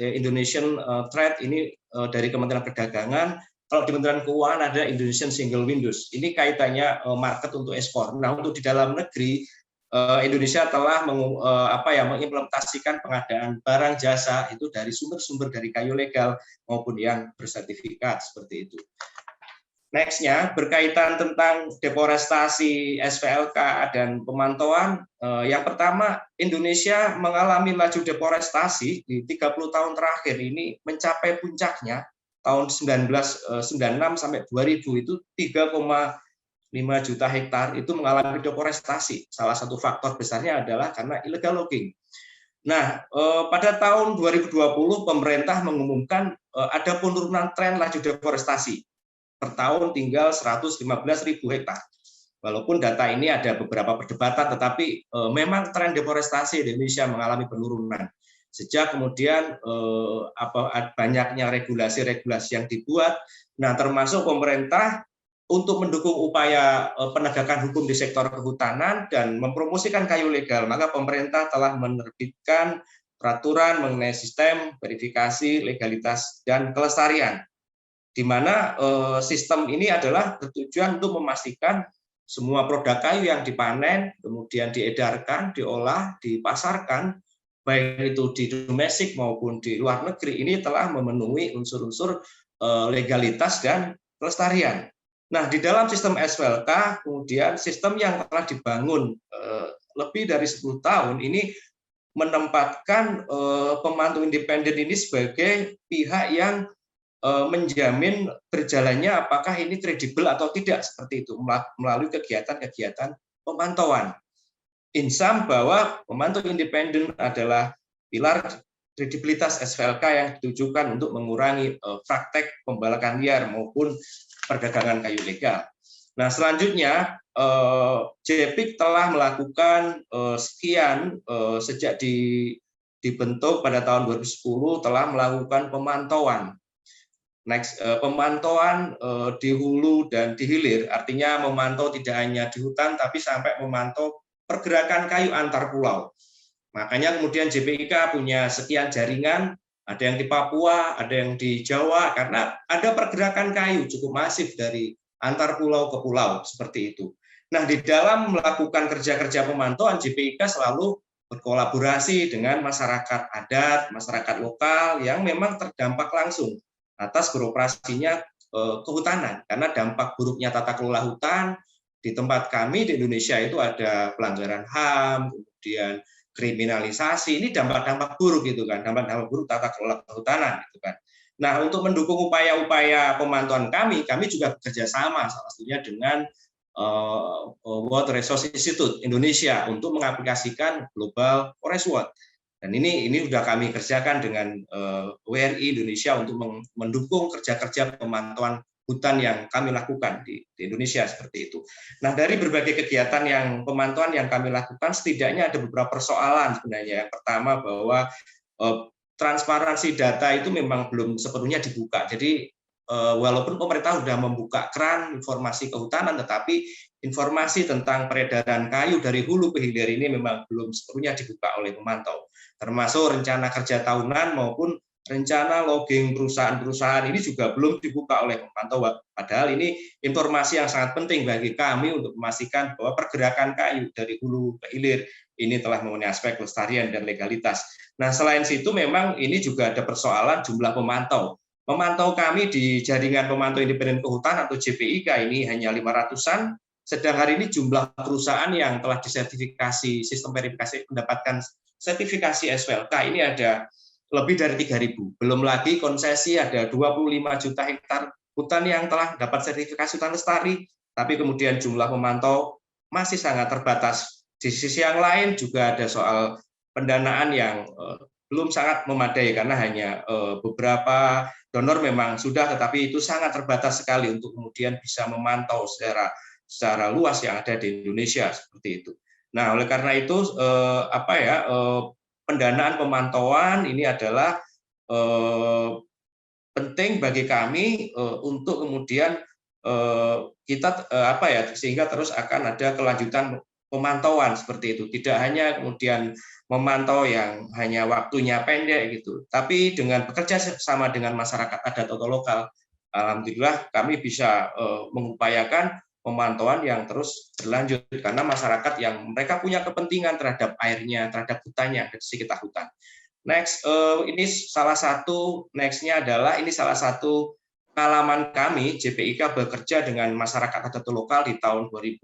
Indonesian Trade, ini dari Kementerian Perdagangan. Kalau di Kementerian Keuangan ada Indonesian Single Windows. Ini kaitannya market untuk ekspor. Nah, untuk di dalam negeri, Indonesia telah mengimplementasikan pengadaan barang jasa itu dari sumber-sumber dari kayu legal maupun yang bersertifikat seperti itu. Next-nya berkaitan tentang deforestasi SVLK dan pemantauan. Yang pertama, Indonesia mengalami laju deforestasi di 30 tahun terakhir ini mencapai puncaknya tahun 1996 sampai 2000 itu 3,5 juta hektar itu mengalami deforestasi. Salah satu faktor besarnya adalah karena illegal logging. Nah, pada tahun 2020 pemerintah mengumumkan ada penurunan tren laju deforestasi. Per tahun tinggal 115.000 hektar. Walaupun data ini ada beberapa perdebatan, tetapi memang tren deforestasi di Indonesia mengalami penurunan. Sejak kemudian banyaknya regulasi-regulasi yang dibuat, nah termasuk pemerintah untuk mendukung upaya penegakan hukum di sektor kehutanan dan mempromosikan kayu legal, maka pemerintah telah menerbitkan peraturan mengenai sistem verifikasi legalitas dan kelestarian, di mana sistem ini adalah bertujuan untuk memastikan semua produk kayu yang dipanen, kemudian diedarkan, diolah, dipasarkan, baik itu di domestik maupun di luar negeri, ini telah memenuhi unsur-unsur legalitas dan kelestarian. Nah, di dalam sistem SVLK, kemudian sistem yang telah dibangun lebih dari 10 tahun ini menempatkan pemantau independen ini sebagai pihak yang menjamin berjalannya apakah ini kredibel atau tidak, seperti itu, melalui kegiatan-kegiatan pemantauan. Insam bahwa pemantau independen adalah pilar kredibilitas SVLK yang ditujukan untuk mengurangi praktek pembalakan liar maupun perdagangan kayu legal. Nah, selanjutnya JPIC telah melakukan sekian sejak dibentuk pada tahun 2010 telah melakukan pemantauan. Next, pemantauan di hulu dan di hilir, artinya memantau tidak hanya di hutan tapi sampai memantau pergerakan kayu antar pulau. Makanya kemudian JPIK punya sekian jaringan, ada yang di Papua, ada yang di Jawa, karena ada pergerakan kayu cukup masif dari antar pulau ke pulau, seperti itu. Nah, di dalam melakukan kerja-kerja pemantauan, JPIK selalu berkolaborasi dengan masyarakat adat, masyarakat lokal yang memang terdampak langsung atas beroperasinya kehutanan, karena dampak buruknya tata kelola hutan di tempat kami di Indonesia itu ada pelanggaran HAM, kemudian kriminalisasi, ini dampak-dampak buruk gitu kan, dampak-dampak buruk tata kelola kehutanan gitu kan. Nah, untuk mendukung upaya-upaya pemantauan kami juga bekerja sama salah satunya dengan World Resources Institute Indonesia untuk mengaplikasikan Global Forest Watch. Dan ini sudah kami kerjakan dengan WRI Indonesia untuk mendukung kerja-kerja pemantauan hutan yang kami lakukan di Indonesia seperti itu. Nah, dari berbagai kegiatan yang pemantauan yang kami lakukan, setidaknya ada beberapa persoalan sebenarnya. Yang pertama bahwa transparansi data itu memang belum sepenuhnya dibuka. Jadi walaupun pemerintah sudah membuka keran informasi kehutanan, tetapi informasi tentang peredaran kayu dari hulu ke hilir ini memang belum sepenuhnya dibuka oleh pemantau, termasuk rencana kerja tahunan maupun rencana logging perusahaan-perusahaan ini juga belum dibuka oleh pemantau. Padahal ini informasi yang sangat penting bagi kami untuk memastikan bahwa pergerakan kayu dari hulu ke hilir ini telah memenuhi aspek kelestarian dan legalitas. Nah, selain situ memang ini juga ada persoalan jumlah pemantau. Pemantau kami di Jaringan Pemantau Independen Kehutanan atau JPIK ini hanya 500-an, sedang hari ini jumlah perusahaan yang telah disertifikasi sistem verifikasi mendapatkan sertifikasi SPLK ini ada lebih dari 3.000. Belum lagi konsesi ada 25 juta hektar hutan yang telah dapat sertifikasi hutan lestari, tapi kemudian jumlah pemantau masih sangat terbatas. Di sisi yang lain juga ada soal pendanaan yang belum sangat memadai karena hanya beberapa donor memang sudah, tetapi itu sangat terbatas sekali untuk kemudian bisa memantau secara luas yang ada di Indonesia seperti itu. Nah, oleh karena itu pendanaan pemantauan ini adalah penting bagi kami untuk kemudian kita sehingga terus akan ada kelanjutan pemantauan seperti itu. Tidak hanya kemudian memantau yang hanya waktunya pendek gitu, tapi dengan bekerja sama dengan masyarakat adat atau lokal, alhamdulillah kami bisa mengupayakan pemantauan yang terus berlanjut karena masyarakat yang mereka punya kepentingan terhadap airnya, terhadap hutannya di sekitar hutan. Next, ini salah satu pengalaman kami JPIK bekerja dengan masyarakat adat lokal di tahun 2000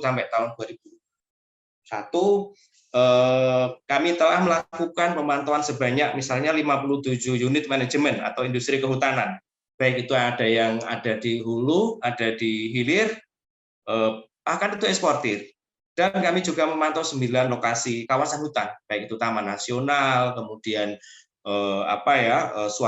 sampai tahun 2001. Kami telah melakukan pemantauan sebanyak misalnya 57 unit manajemen atau industri kehutanan. Baik itu ada yang ada di hulu, ada di hilir, bahkan itu eksportir. Dan kami juga memantau 9 lokasi kawasan hutan, baik itu Taman Nasional, kemudian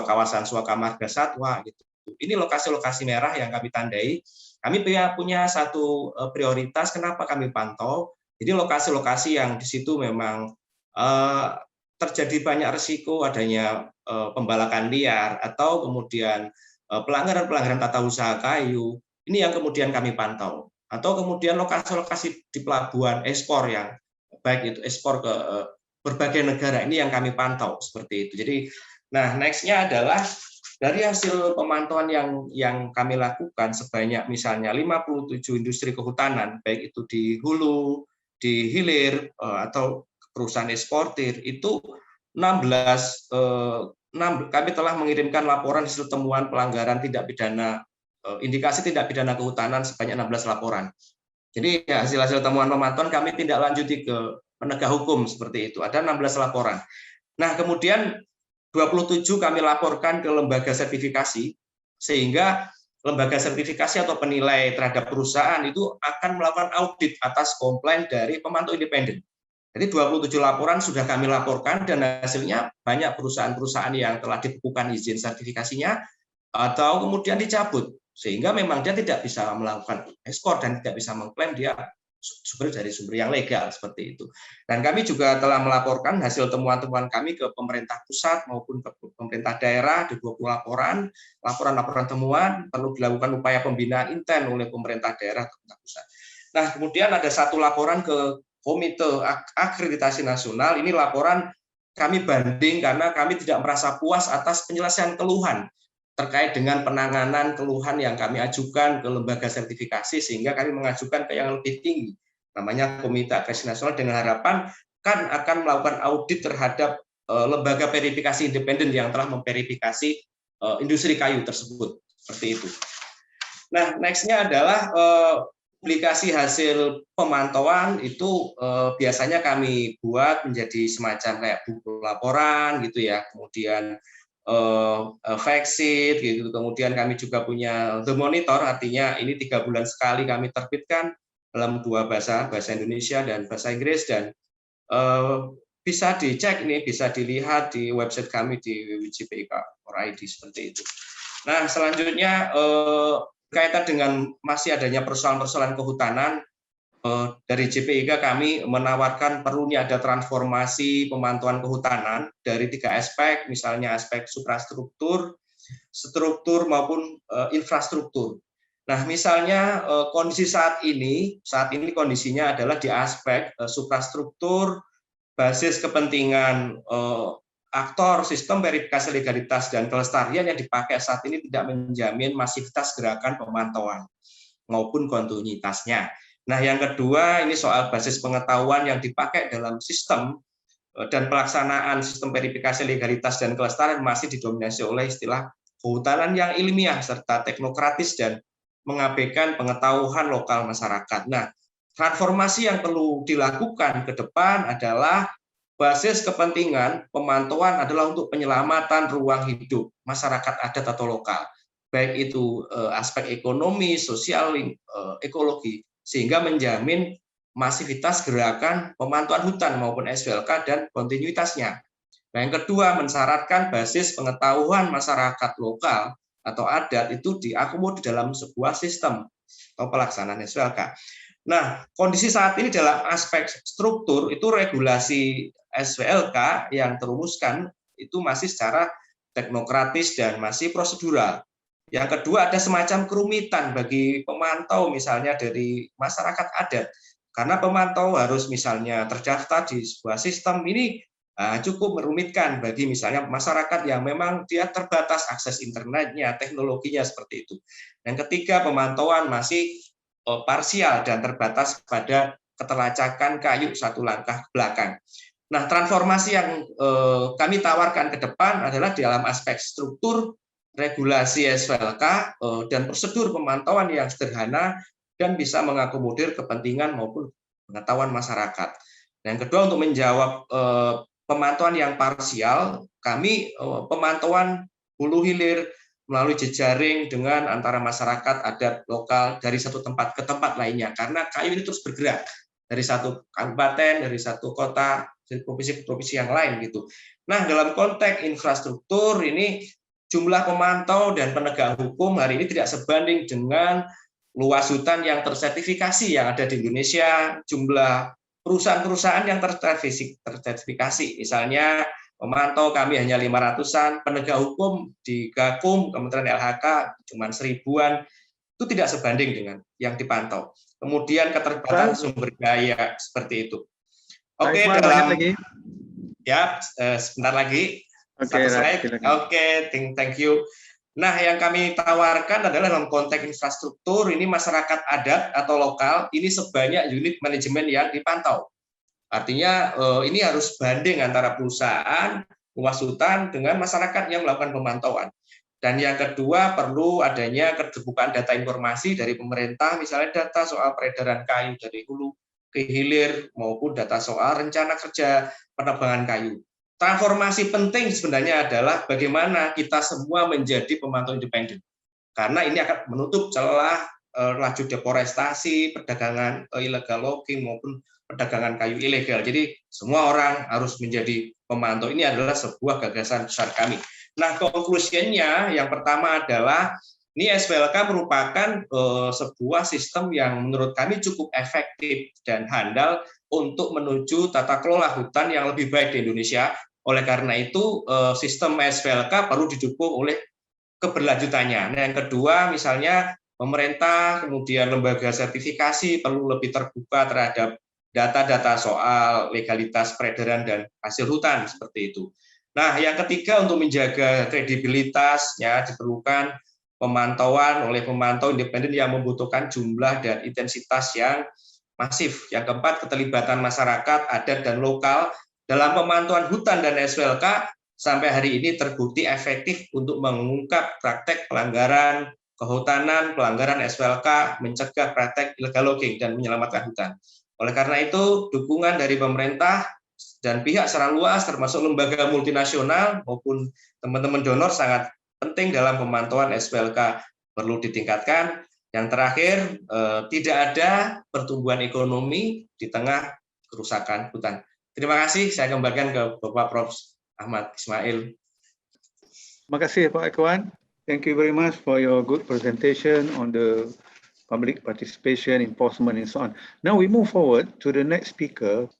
kawasan Suaka Marga Satwa gitu. Ini lokasi-lokasi merah yang kami tandai. Kami punya satu prioritas kenapa kami pantau. Jadi lokasi-lokasi yang di situ memang terjadi banyak risiko adanya pembalakan liar atau kemudian pelanggaran-pelanggaran tata usaha kayu, ini yang kemudian kami pantau. Atau kemudian lokasi-lokasi di pelabuhan ekspor yang baik itu ekspor ke berbagai negara, ini yang kami pantau seperti itu. Jadi, nah next-nya adalah dari hasil pemantauan yang kami lakukan sebanyak misalnya 57 industri kehutanan, baik itu di hulu, di hilir, atau perusahaan eksportir, itu 16 kami telah mengirimkan laporan hasil temuan pelanggaran tindak pidana, indikasi tindak pidana kehutanan sebanyak 16 laporan. Jadi hasil temuan pemantauan kami tindak lanjuti ke penegak hukum seperti itu. Ada 16 laporan. Nah, kemudian 27 kami laporkan ke lembaga sertifikasi, sehingga lembaga sertifikasi atau penilai terhadap perusahaan itu akan melakukan audit atas komplain dari pemantau independen. Jadi 27 laporan sudah kami laporkan dan hasilnya banyak perusahaan-perusahaan yang telah dibekukan izin sertifikasinya atau kemudian dicabut, sehingga memang dia tidak bisa melakukan ekspor dan tidak bisa mengklaim dia sumber dari sumber yang legal seperti itu. Dan kami juga telah melaporkan hasil temuan-temuan kami ke pemerintah pusat maupun ke pemerintah daerah di 20 laporan temuan, perlu dilakukan upaya pembinaan inten oleh pemerintah daerah ke pemerintah pusat. Nah, kemudian ada satu laporan ke Komite Akreditasi Nasional. Ini laporan kami banding karena kami tidak merasa puas atas penyelesaian keluhan terkait dengan penanganan keluhan yang kami ajukan ke lembaga sertifikasi, sehingga kami mengajukan ke yang lebih tinggi, namanya Komite Akreditasi Nasional, dengan harapan kan akan melakukan audit terhadap lembaga verifikasi independen yang telah memverifikasi industri kayu tersebut, seperti itu. Nah, next-nya adalah publikasi hasil pemantauan itu biasanya kami buat menjadi semacam kayak buku laporan gitu ya, kemudian fact sheet gitu, kemudian kami juga punya The Monitor, artinya ini 3 bulan sekali kami terbitkan dalam 2 bahasa Indonesia dan bahasa Inggris, dan bisa dicek ini, bisa dilihat di website kami di JPIK.id seperti itu. Nah, selanjutnya kaitan dengan masih adanya persoalan-persoalan kehutanan, dari JPIK kami menawarkan perlunya ada transformasi pemantauan kehutanan dari 3 aspek, misalnya aspek suprastruktur, struktur maupun infrastruktur. Nah, misalnya kondisi saat ini kondisinya adalah di aspek suprastruktur, basis kepentingan aktor sistem verifikasi legalitas dan kelestarian yang dipakai saat ini tidak menjamin masivitas gerakan pemantauan maupun kontinuitasnya. Nah, yang kedua ini soal basis pengetahuan yang dipakai dalam sistem dan pelaksanaan sistem verifikasi legalitas dan kelestarian masih didominasi oleh istilah kehutanan yang ilmiah serta teknokratis dan mengabaikan pengetahuan lokal masyarakat. Nah, transformasi yang perlu dilakukan ke depan adalah basis kepentingan pemantauan adalah untuk penyelamatan ruang hidup masyarakat adat atau lokal, baik itu aspek ekonomi, sosial, ekologi, sehingga menjamin masivitas gerakan pemantauan hutan maupun SWLK dan kontinuitasnya. Nah, yang kedua, mensyaratkan basis pengetahuan masyarakat lokal atau adat itu diakomodir dalam sebuah sistem atau pelaksanaan SWLK. Nah, kondisi saat ini dalam aspek struktur itu regulasi SWLK yang terumuskan itu masih secara teknokratis dan masih prosedural. Yang kedua, ada semacam kerumitan bagi pemantau misalnya dari masyarakat adat. Karena pemantau harus misalnya terdaftar di sebuah sistem ini cukup merumitkan bagi misalnya masyarakat yang memang dia terbatas akses internetnya, teknologinya seperti itu. Yang ketiga, pemantauan masih parsial dan terbatas pada ketelacakan kayu satu langkah ke belakang. Nah, transformasi yang kami tawarkan ke depan adalah di dalam aspek struktur, regulasi SWLK, dan prosedur pemantauan yang sederhana dan bisa mengakomodir kepentingan maupun pengetahuan masyarakat. Yang kedua, untuk menjawab pemantauan yang parsial, kami pemantauan hulu hilir melalui jejaring dengan antara masyarakat adat lokal dari satu tempat ke tempat lainnya, karena kayu ini terus bergerak dari satu kabupaten, dari satu kota, dari provinsi ke provinsi yang lain gitu. Nah, dalam konteks infrastruktur ini jumlah pemantau dan penegak hukum hari ini tidak sebanding dengan luas hutan yang tersertifikasi yang ada di Indonesia, jumlah perusahaan-perusahaan yang tersertifikasi, misalnya pemantau kami hanya 500-an, penegak hukum di Gakum, Kementerian LHK cuma 1000-an, itu tidak sebanding dengan yang dipantau. Kemudian keterbatasan sumber daya seperti itu. Oke, dalam lagi. Ya, sebentar lagi. Satu slide. Oke, thank you. Nah, yang kami tawarkan adalah dalam konteks infrastruktur, ini masyarakat adat atau lokal, ini sebanyak unit manajemen yang dipantau. Artinya ini harus banding antara perusahaan, luas hutan dengan masyarakat yang melakukan pemantauan. Dan yang kedua, perlu adanya keterbukaan data informasi dari pemerintah, misalnya data soal peredaran kayu dari hulu ke hilir, maupun data soal rencana kerja penebangan kayu. Transformasi penting sebenarnya adalah bagaimana kita semua menjadi pemantau independen. Karena ini akan menutup celah laju deforestasi, perdagangan illegal logging maupun perdagangan kayu ilegal. Jadi semua orang harus menjadi pemantau. Ini adalah sebuah gagasan besar kami. Nah, konklusinya yang pertama adalah ini SWLK merupakan sebuah sistem yang menurut kami cukup efektif dan handal untuk menuju tata kelola hutan yang lebih baik di Indonesia. Oleh karena itu, sistem SWLK perlu didukung oleh keberlanjutannya. Nah, yang kedua, misalnya pemerintah, kemudian lembaga sertifikasi perlu lebih terbuka terhadap data-data soal legalitas peredaran dan hasil hutan, seperti itu. Nah, yang ketiga, untuk menjaga kredibilitasnya diperlukan pemantauan oleh pemantau independen yang membutuhkan jumlah dan intensitas yang masif. Yang keempat, keterlibatan masyarakat, adat, dan lokal dalam pemantauan hutan dan SWLK sampai hari ini terbukti efektif untuk mengungkap praktek pelanggaran kehutanan, pelanggaran SWLK, mencegah praktek illegal logging, dan menyelamatkan hutan. Oleh karena itu, dukungan dari pemerintah dan pihak secara luas, termasuk lembaga multinasional maupun teman-teman donor sangat penting dalam pemantauan SWLK perlu ditingkatkan. Yang terakhir, tidak ada pertumbuhan ekonomi di tengah kerusakan hutan. Terima kasih, saya kembalikan ke Bapak Prof. Ahmad Ismail. Terima kasih Pak Ikhwan. Thank you very much for your good presentation on the public participation, enforcement, and so on. Now we move forward to the next speaker,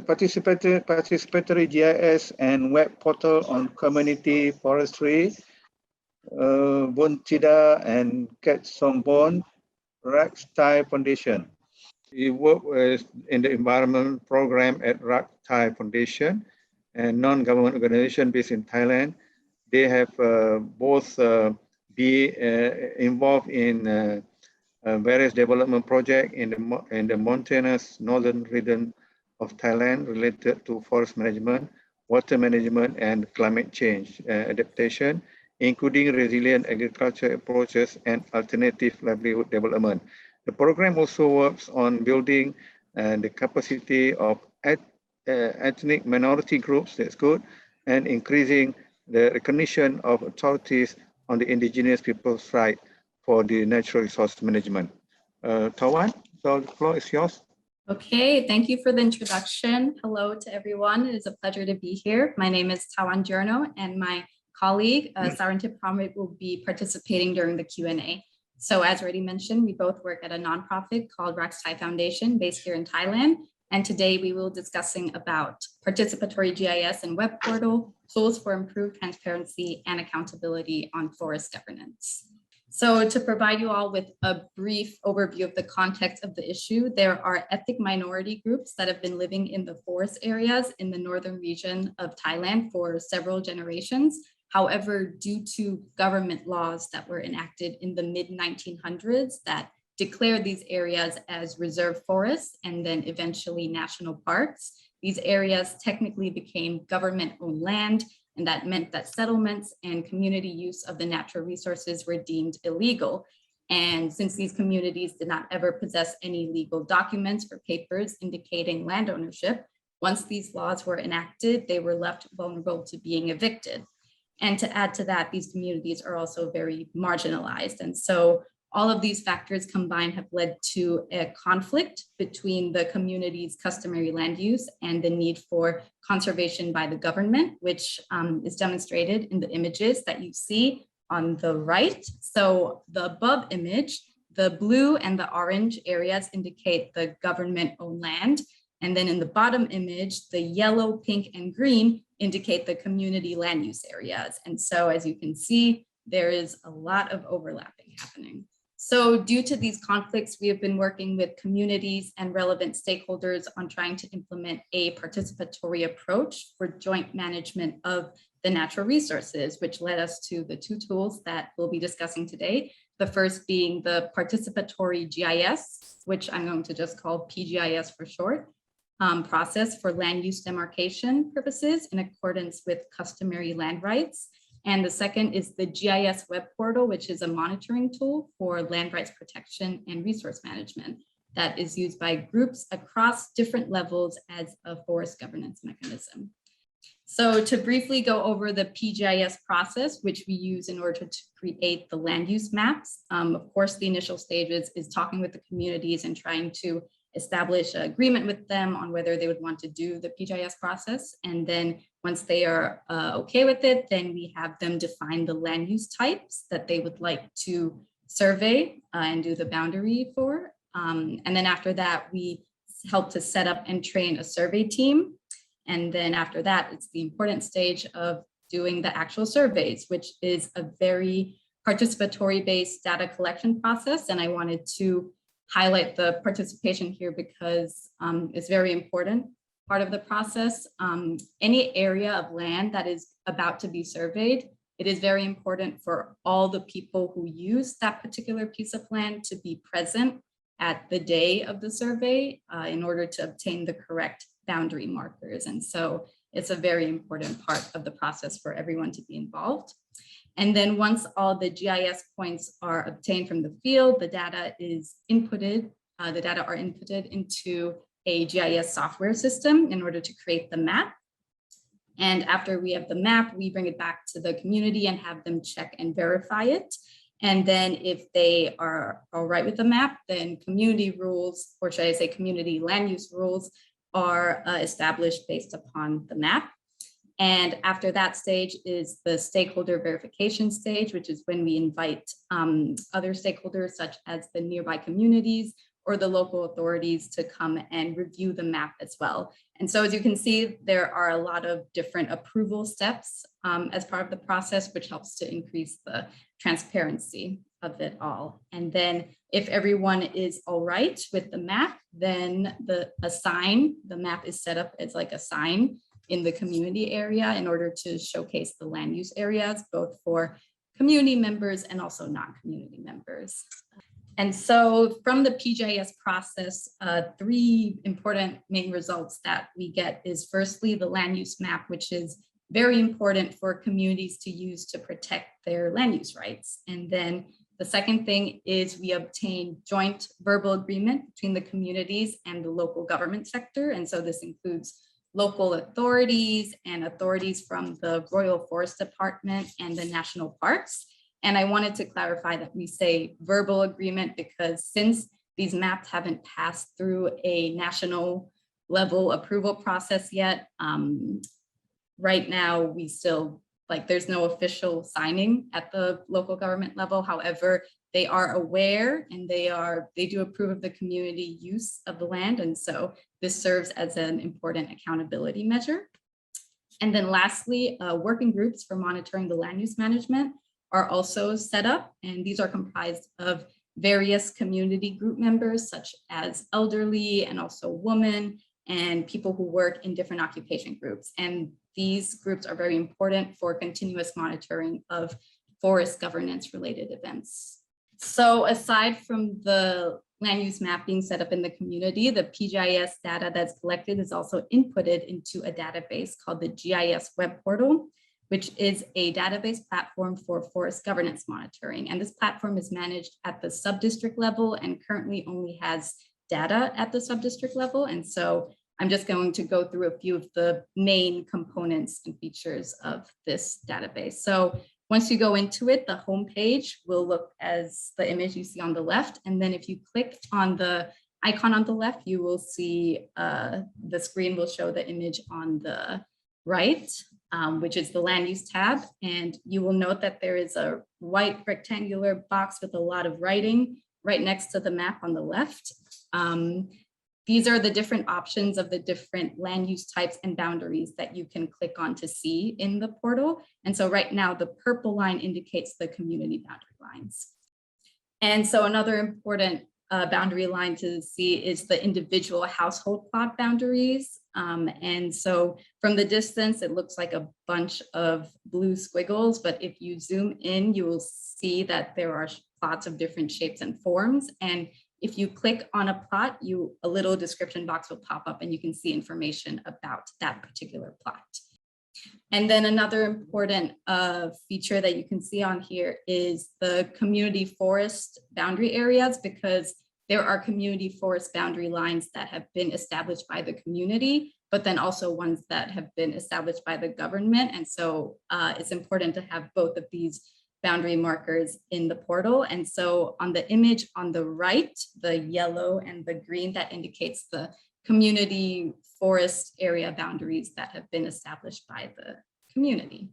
participatory GIS and web portal on community forestry. Bontida and Kat Sombon, Rax Thai Foundation. We work in the environment program at Rax Thai Foundation, and non-government organization based in Thailand. They have both be involved in various development projects in the mountainous northern region of Thailand related to forest management, water management, and climate change adaptation, including resilient agriculture approaches and alternative livelihood development. The program also works on building the capacity of ethnic minority groups, that's good, and increasing the recognition of authorities on the indigenous people's right for the natural resource management. Tawan, so the floor is yours. Okay, thank you for the introduction. Hello to everyone. It is a pleasure to be here. My name is Tawan Jerno, and my colleague, Sarantip Pramrit, will be participating during the Q&A. So as already mentioned, we both work at a nonprofit called Rax Thai Foundation based here in Thailand. And today we will be discussing about participatory GIS and web portal, tools for improved transparency and accountability on forest governance. So to provide you all with a brief overview of the context of the issue, there are ethnic minority groups that have been living in the forest areas in the northern region of Thailand for several generations. However, due to government laws that were enacted in the mid-1900s that declared these areas as reserve forests and then eventually national parks, these areas technically became government-owned land, and that meant that settlements and community use of the natural resources were deemed illegal. And since these communities did not ever possess any legal documents or papers indicating land ownership, once these laws were enacted, they were left vulnerable to being evicted. And to add to that, these communities are also very marginalized. And so all of these factors combined have led to a conflict between the community's customary land use and the need for conservation by the government, which is demonstrated in the images that you see on the right. So the above image, the blue and the orange areas indicate the government-owned land. And then in the bottom image, the yellow, pink, and green indicate the community land use areas. And so as you can see, there is a lot of overlapping happening. So due to these conflicts, we have been working with communities and relevant stakeholders on trying to implement a participatory approach for joint management of the natural resources, which led us to the two tools that we'll be discussing today. The first being the participatory GIS, which I'm going to just call PGIS for short, process for land use demarcation purposes in accordance with customary land rights. And the second is the GIS web portal, which is a monitoring tool for land rights protection and resource management that is used by groups across different levels as a forest governance mechanism. So to briefly go over the PGIS process, which we use in order to create the land use maps. Of course, the initial stages is talking with the communities and trying to establish an agreement with them on whether they would want to do the PGIS process. And then once they are okay with it, then we have them define the land use types that they would like to survey and do the boundary for. And then after that, we help to set up and train a survey team. And then after that, it's the important stage of doing the actual surveys, which is a very participatory based data collection process. And I wanted to highlight the participation here because it's very important part of the process. Any area of land that is about to be surveyed, it is very important for all the people who use that particular piece of land to be present at the day of the survey in order to obtain the correct boundary markers. And so it's a very important part of the process for everyone to be involved. And then once all the GIS points are obtained from the field, the data is inputted, the data are inputted into a GIS software system in order to create the map. And after we have the map, we bring it back to the community and have them check and verify it. And then if they are all right with the map, then community rules, or should I say community land use rules, are established based upon the map. And after that stage is the stakeholder verification stage, which is when we invite other stakeholders such as the nearby communities or the local authorities to come and review the map as well. And so as you can see, there are a lot of different approval steps as part of the process, which helps to increase the transparency of it all. And then if everyone is all right with the map, then the map is set up as like a sign in the community area in order to showcase the land use areas, both for community members and also non-community members. And so from the PGIS process, 3 important main results that we get is firstly, the land use map, which is very important for communities to use to protect their land use rights. And then the second thing is we obtain joint verbal agreement between the communities and the local government sector. And so this includes local authorities and authorities from the Royal Forest Department and the national parks. And I wanted to clarify that we say verbal agreement because since these maps haven't passed through a national level approval process yet, right now we still, there's no official signing at the local government level. However, they are aware and they do approve of the community use of the land. And so this serves as an important accountability measure. And then lastly, working groups for monitoring the land use management are also set up. And these are comprised of various community group members, such as elderly and also women and people who work in different occupation groups. And these groups are very important for continuous monitoring of forest governance related events. So aside from the land use map being set up in the community, the PGIS data that's collected is also inputted into a database called the GIS web portal, which is a database platform for forest governance monitoring. And this platform is managed at the sub-district level and currently only has data at the sub-district level. And so I'm just going to go through a few of the main components and features of this database. So once you go into it, the homepage will look as the image you see on the left. And then if you click on the icon on the left, you will see the screen will show the image on the right, which is the land use tab. And you will note that there is a white rectangular box with a lot of writing right next to the map on the left. These are the different options of the different land use types and boundaries that you can click on to see in the portal. And so right now the purple line indicates the community boundary lines. And so another important boundary line to see is the individual household plot boundaries. And so from the distance, it looks like a bunch of blue squiggles, but if you zoom in, you will see that there are plots of different shapes and forms. And if you click on a plot, a little description box will pop up and you can see information about that particular plot. And then another important feature that you can see on here is the community forest boundary areas, because there are community forest boundary lines that have been established by the community, but then also ones that have been established by the government. And so it's important to have both of these boundary markers in the portal. And so on the image on the right, the yellow and the green, that indicates the community forest area boundaries that have been established by the community.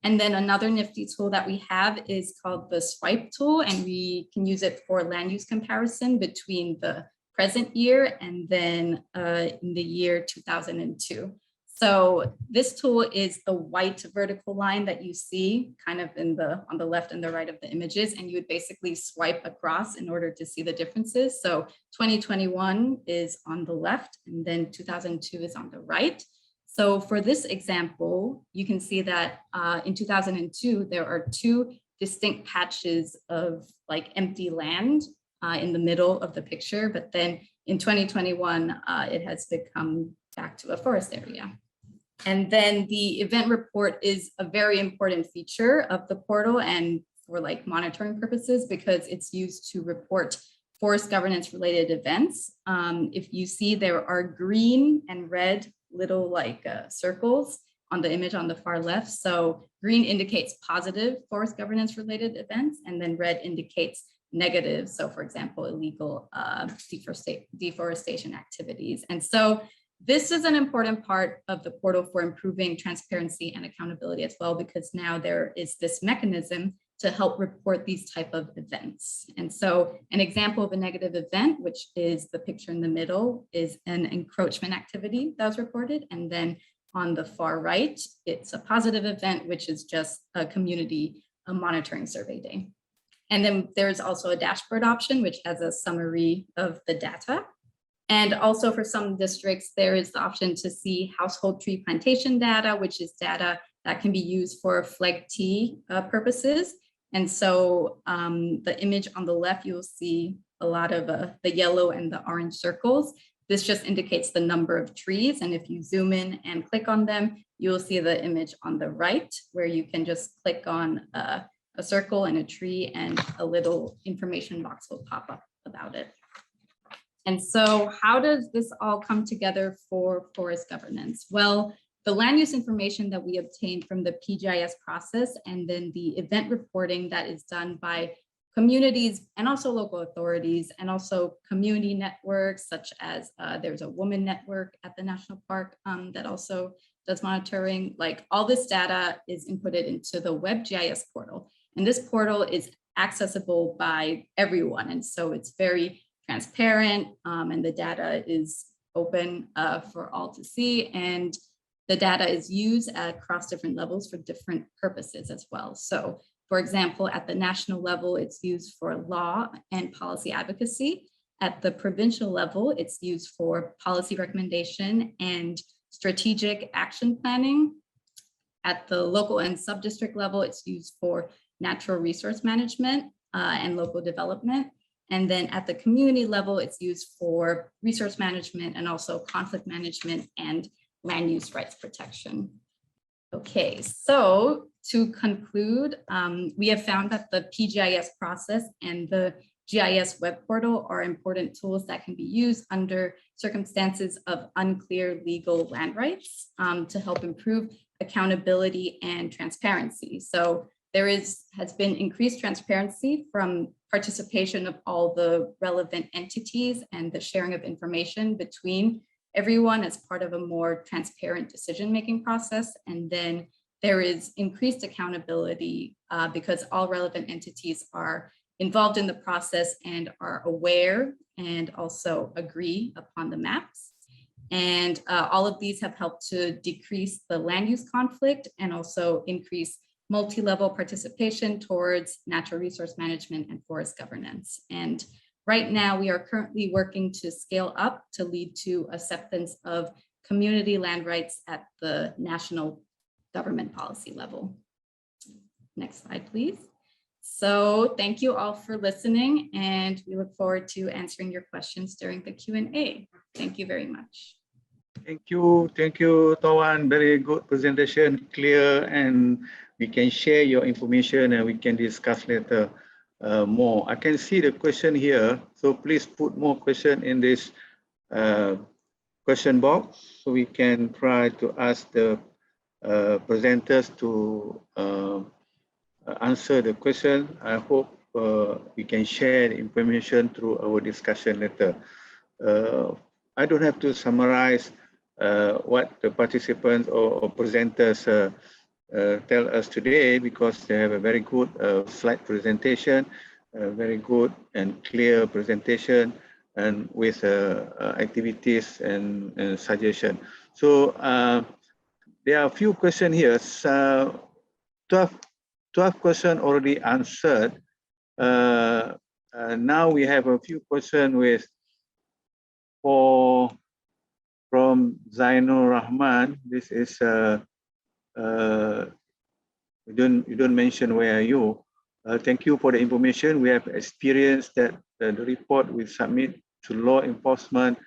And then another nifty tool that we have is called the swipe tool, and we can use it for land use comparison between the present year and then in the year 2002. So this tool is the white vertical line that you see kind of on the left and the right of the images, and you would basically swipe across in order to see the differences. So 2021 is on the left and then 2002 is on the right. So for this example, you can see that in 2002, there are 2 distinct patches of empty land in the middle of the picture, but then in 2021, it has become back to a forest area. And then the event report is a very important feature of the portal and for monitoring purposes, because it's used to report forest governance related events. If you see, there are green and red little circles on the image on the far left. So green indicates positive forest governance related events, and then red indicates negative. So for example, illegal deforestation activities. And so this is an important part of the portal for improving transparency and accountability as well, because now there is this mechanism to help report these type of events. And so an example of a negative event, which is the picture in the middle, is an encroachment activity that was reported. And then on the far right, it's a positive event, which is just a community monitoring survey day. And then there's also a dashboard option, which has a summary of the data. And also for some districts, there is the option to see household tree plantation data, which is data that can be used for FLEGT purposes. And so the image on the left, you'll see a lot of the yellow and the orange circles. This just indicates the number of trees. And if you zoom in and click on them, you'll see the image on the right, where you can just click on a circle and a tree, and a little information box will pop up about it. And so how does this all come together for forest governance? Well, the land use information that we obtain from the PGIS process, and then the event reporting that is done by communities and also local authorities, and also community networks, such as there's a woman network at the national park that also does monitoring. Like, all this data is inputted into the WebGIS portal. And this portal is accessible by everyone. And so it's very transparent, and the data is open for all to see. And the data is used across different levels for different purposes as well. So for example, at the national level, it's used for law and policy advocacy. At the provincial level, it's used for policy recommendation and strategic action planning. At the local and sub-district level, it's used for natural resource management and local development. And then at the community level, it's used for resource management and also conflict management and land use rights protection. Okay, so to conclude, we have found that the PGIS process and the GIS web portal are important tools that can be used under circumstances of unclear legal land rights to help improve accountability and transparency. So there has been increased transparency from participation of all the relevant entities and the sharing of information between everyone as part of a more transparent decision-making process. And then there is increased accountability because all relevant entities are involved in the process and are aware and also agree upon the maps. And all of these have helped to decrease the land use conflict and also increase multi-level participation towards natural resource management and forest governance. And right now, we are currently working to scale up to lead to acceptance of community land rights at the national government policy level. Next slide, please. So thank you all for listening, and we look forward to answering your questions during the Q&A. Thank you very much. Thank you, Tawan. Very good presentation, clear, and we can share your information and we can discuss later more. I can see the question here, so please put more question in this question box so we can try to ask the presenters to answer the question. I hope we can share the information through our discussion later. I don't have to summarize what the participants or presenters tell us today, because they have a very good slide presentation, very good and clear presentation, and with activities and suggestion. So there are a few questions here. 12 questions already answered. Now we have a few questions from Zainul Rahman. This is you don't mention where are you. Thank you for the information. We have experienced that the report we submit to law enforcement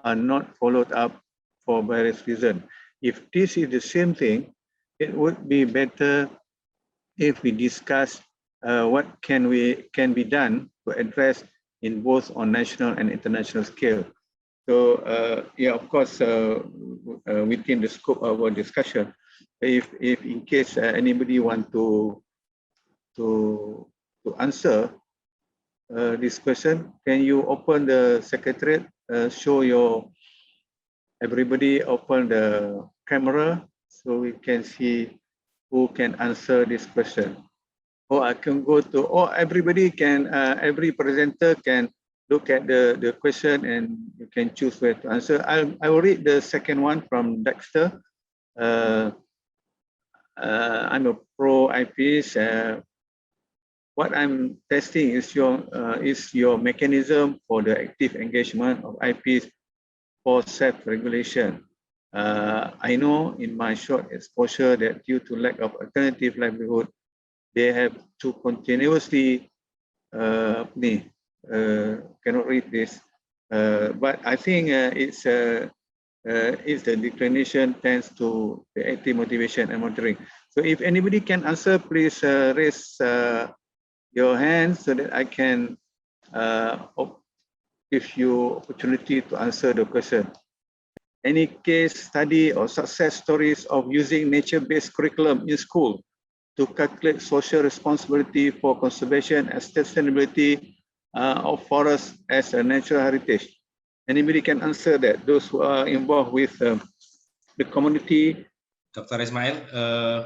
are not followed up for various reasons. If this is the same thing, it would be better if we discuss what can be done to address in both on national and international scale. So yeah, of course, within the scope of our discussion, if in case anybody want to answer this question, can you open the secretariat, show everybody open the camera so we can see who can answer this question. or I can go to, or everybody can, every presenter can look at the question and you can choose where to answer. I will read the second one from Dexter. I'm a pro IPs. What I'm testing is your mechanism for the active engagement of IPs for self-regulation. I know in my short exposure that due to lack of alternative livelihood, they have to continuously cannot read this, but I think it's the declination tends to the active motivation and monitoring. So if anybody can answer, please raise your hand so that I can give you opportunity to answer the question. Any case study or success stories of using nature-based curriculum in school to calculate social responsibility for conservation and sustainability of forests as a natural heritage? Anybody can answer that? Those who are involved with the community. Dr. Ismail,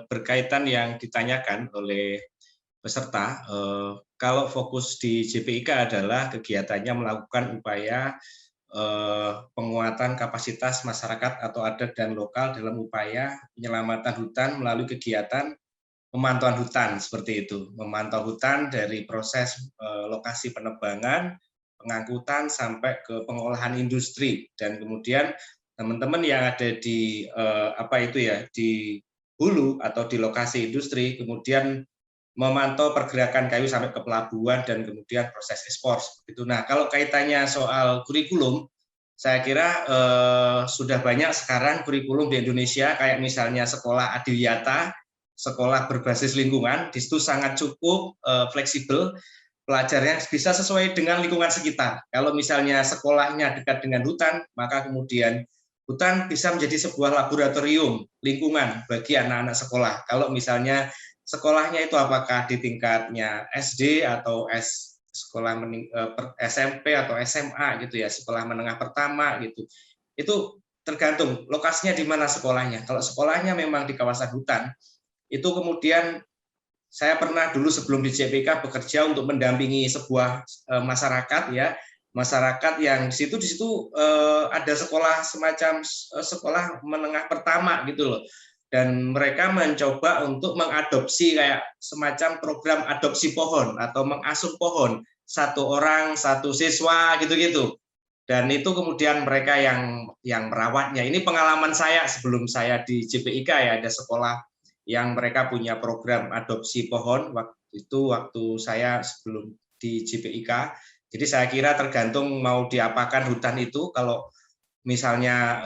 berkaitan yang ditanyakan oleh peserta, kalau fokus di JPIK adalah kegiatannya melakukan upaya penguatan kapasitas masyarakat atau adat dan lokal dalam upaya penyelamatan hutan melalui kegiatan pemantauan hutan, seperti itu. Memantau hutan dari proses lokasi penebangan, pengangkutan sampai ke pengolahan industri, dan kemudian teman-teman yang ada di di hulu atau di lokasi industri kemudian memantau pergerakan kayu sampai ke pelabuhan dan kemudian proses ekspor. Itu. Nah, kalau kaitannya soal kurikulum, saya kira sudah banyak sekarang kurikulum di Indonesia, kayak misalnya sekolah Adiwiyata, sekolah berbasis lingkungan, di situ sangat cukup fleksibel, pelajarnya bisa sesuai dengan lingkungan sekitar. Kalau misalnya sekolahnya dekat dengan hutan, maka kemudian hutan bisa menjadi sebuah laboratorium lingkungan bagi anak-anak sekolah. Kalau misalnya sekolahnya itu apakah di tingkatnya SD atau sekolah SMP atau SMA gitu ya, sekolah menengah pertama gitu. Itu tergantung lokasinya di mana sekolahnya. Kalau sekolahnya memang di kawasan hutan, itu kemudian saya pernah dulu sebelum di JPK bekerja untuk mendampingi sebuah masyarakat ya, masyarakat yang di situ ada sekolah semacam sekolah menengah pertama gitu loh, dan mereka mencoba untuk mengadopsi kayak semacam program adopsi pohon atau mengasuh pohon, satu orang satu siswa gitu-gitu, dan itu kemudian mereka yang merawatnya. Ini pengalaman saya sebelum saya di JPIK ya, ada sekolah yang mereka punya program adopsi pohon waktu saya sebelum di JPIK. Jadi saya kira tergantung mau diapakan hutan itu. Kalau misalnya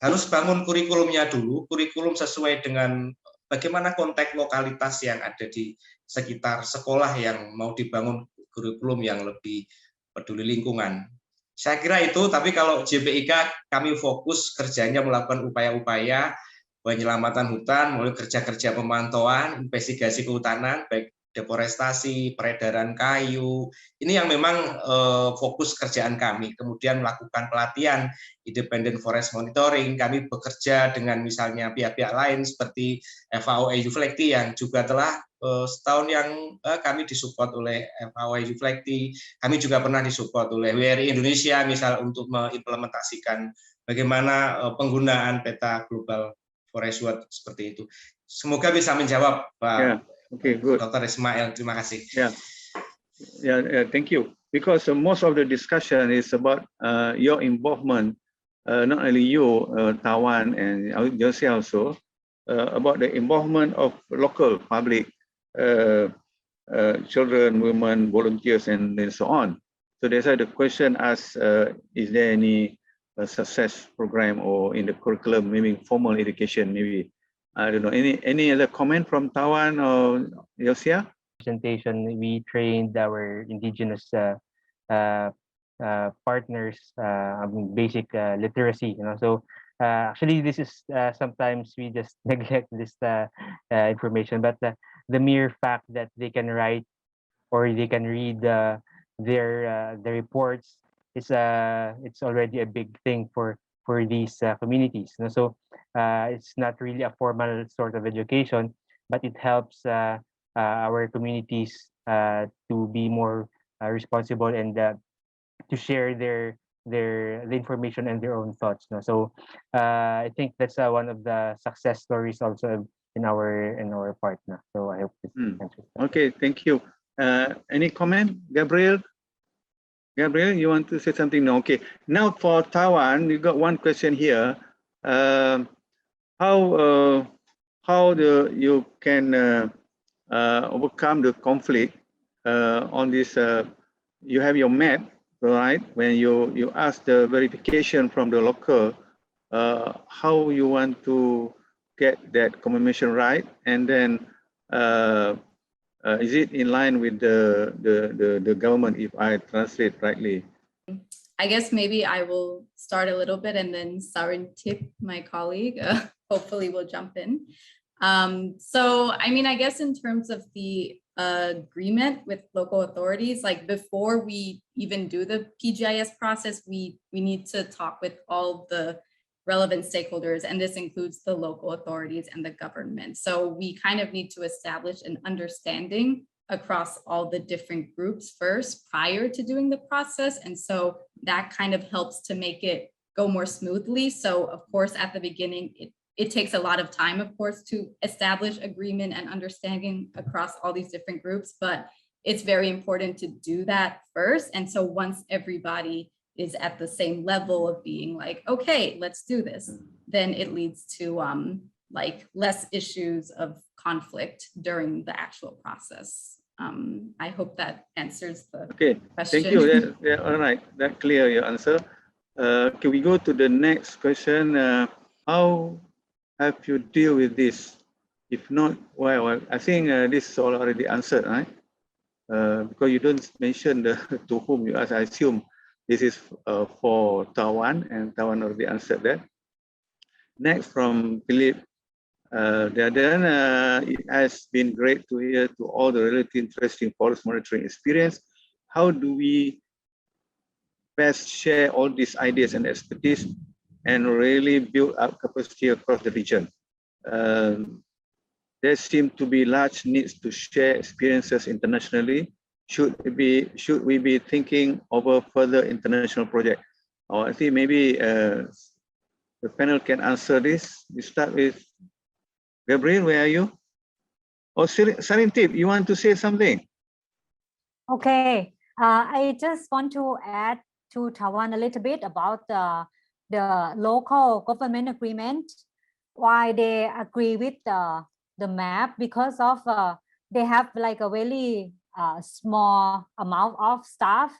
harus bangun kurikulumnya dulu, kurikulum sesuai dengan bagaimana konteks lokalitas yang ada di sekitar sekolah yang mau dibangun kurikulum yang lebih peduli lingkungan. Saya kira itu, tapi kalau JPIK kami fokus kerjanya melakukan upaya-upaya penyelamatan hutan, mulai kerja-kerja pemantauan, investigasi kehutanan, baik deforestasi, peredaran kayu, ini yang memang fokus kerjaan kami. Kemudian melakukan pelatihan independent forest monitoring, kami bekerja dengan misalnya pihak-pihak lain seperti FAO Euflekti yang juga telah setahun yang kami disupport oleh FAO Euflekti. Kami juga pernah disupport oleh WRI Indonesia misal untuk mengimplementasikan bagaimana penggunaan peta global forest watch seperti itu. Semoga bisa menjawab Pak. Okay, good. Dr. Ismail, terima kasih. Yeah, thank you. Because most of the discussion is about your involvement, not only you, Tawan and Josia also, about the involvement of local public, children, women, volunteers, and so on. So that's why the question asks, is there any success program or in the curriculum, maybe formal education, maybe? I don't know. Any other comment from Tawan or Josia? Presentation, we trained our indigenous partners basic literacy. So actually, this is sometimes we just neglect this information. But the mere fact that they can write or they can read the reports is it's already a big thing for these communities. So it's not really a formal sort of education, but it helps our communities to be more responsible and to share the information and their own thoughts. No? So I think that's one of the success stories also in our part. No? So I hope this answers that. Okay, thank you. Any comment, Gabriel? Gabriel, you want to say something? No. Okay. Now for Tawan, we got one question here. How you can overcome the conflict on this? You have your map, right? When you ask the verification from the local, how you want to get that confirmation right, and then is it in line with the government, if I translate rightly? I guess maybe I will start a little bit and then Sarintip, my colleague, hopefully will jump in. So, I mean, I guess in terms of the agreement with local authorities, like before we even do the PGIS process, we need to talk with all the relevant stakeholders, and this includes the local authorities and the government. So we kind of need to establish an understanding across all the different groups first prior to doing the process. And so that kind of helps to make it go more smoothly. So of course, at the beginning, it takes a lot of time, of course, to establish agreement and understanding across all these different groups, but it's very important to do that first. And so once everybody is at the same level of being like, okay, let's do this, then it leads to like less issues of conflict during the actual process. I hope that answers the question. Thank you. Yeah, all right, that clear your answer. Can we go to the next question? How have you deal with this? If not, well, I think this is already answered, right? Because you don't mention to whom you ask. I assume this is for Tawan, and Tawan already answered that. Next from Philip. It has been great to hear to all the relatively interesting forest monitoring experience. How do we best share all these ideas and expertise and really build up capacity across the region? There seem to be large needs to share experiences internationally. Should we be thinking of a further international project? Or I think maybe the panel can answer this. We start with Gabriel, where are you? Oh, Sarintip, you want to say something? Okay, I just want to add to Tawan a little bit about the local government agreement. Why they agree with the map, because of they have like a very small amount of staff.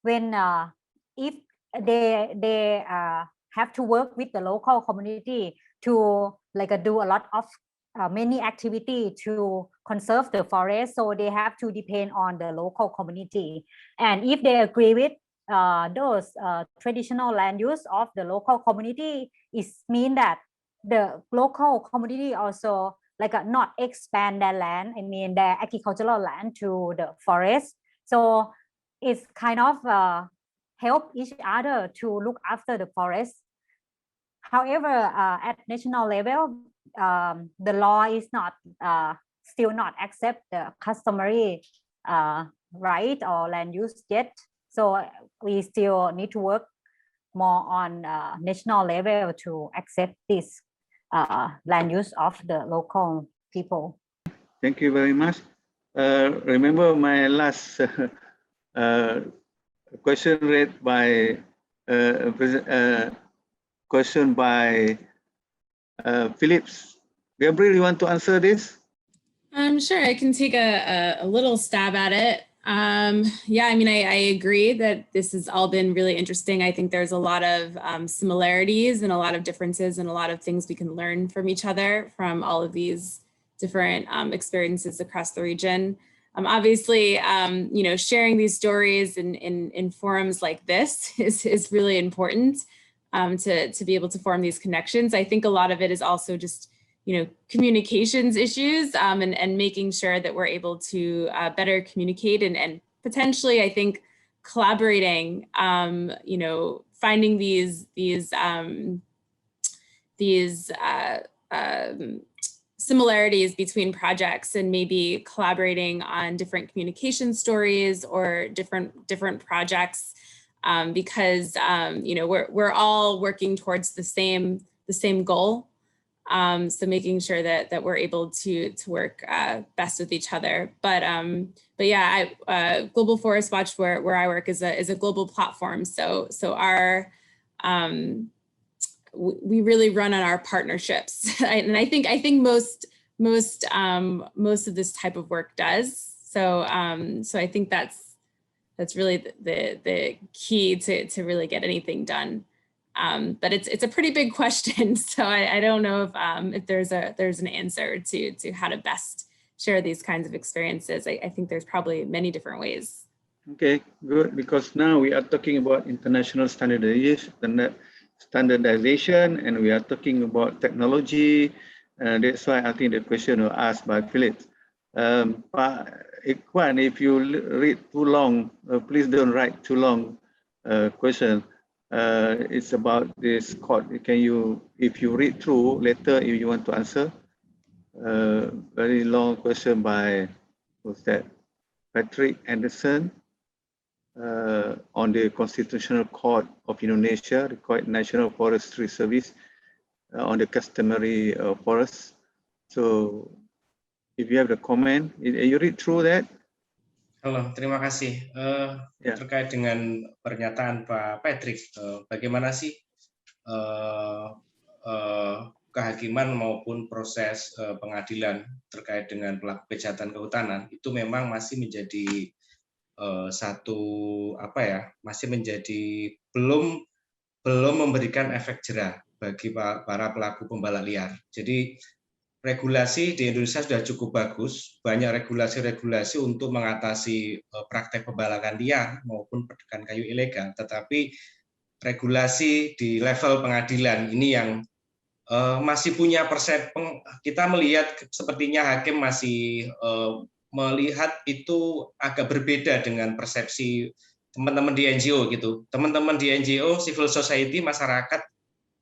When if they have to work with the local community to like do a lot of many activity to conserve the forest, so they have to depend on the local community. And if they agree with those traditional land use of the local community, it means that the local community also like not expand their land, I mean their agricultural land to the forest. So it's kind of help each other to look after the forest. However, at national level, the law is not still not accept the customary right or land use yet. So we still need to work more on national level to accept this land use of the local people. Thank you very much. Remember my last question read by question by Phillips. Gabriel, you want to answer this? Sure, I can take a little stab at it. Yeah, I mean, I agree that this has all been really interesting. I think there's a lot of similarities and a lot of differences and a lot of things we can learn from each other from all of these different experiences across the region. Obviously, you know, sharing these stories in forums like this is really important to be able to form these connections. I think a lot of it is also just, you know, communications issues and making sure that we're able to better communicate and potentially, I think, collaborating, you know, finding these similarities between projects and maybe collaborating on different communication stories or different projects, because we're all working towards the same goal. So making sure that we're able to work best with each other. But yeah, Global Forest Watch, where I work, is a global platform. So our we really run on our partnerships, and I think most of this type of work does. So I think that's really the key to really get anything done. But it's a pretty big question, so I don't know if there's an answer to how to best share these kinds of experiences. I think there's probably many different ways. Okay, good, because now we are talking about international standardization, and we are talking about technology, and that's why I think the question was asked by Philip. Pak Ikhwan, if you read too long, please don't write too long question. It's about this code. Can you, if you read through later, if you want to answer, very long question by, who's that? Patrick Anderson. On the Constitutional Court of Indonesia, the National Forestry Service, on the customary forests. So, if you have the comment, you read through that. Halo, terima kasih. Terkait dengan pernyataan Pak Patrick, bagaimana sih kehakiman maupun proses pengadilan terkait dengan pelaku kejahatan kehutanan itu memang masih menjadi masih menjadi belum memberikan efek jera bagi para pelaku pembalak liar. Jadi regulasi di Indonesia sudah cukup bagus, banyak regulasi-regulasi untuk mengatasi praktek pembalakan liar maupun perdagangan kayu ilegal. Tetapi regulasi di level pengadilan ini yang masih punya persepsi. Kita melihat sepertinya hakim masih melihat itu agak berbeda dengan persepsi teman-teman di NGO gitu. Teman-teman di NGO, civil society, masyarakat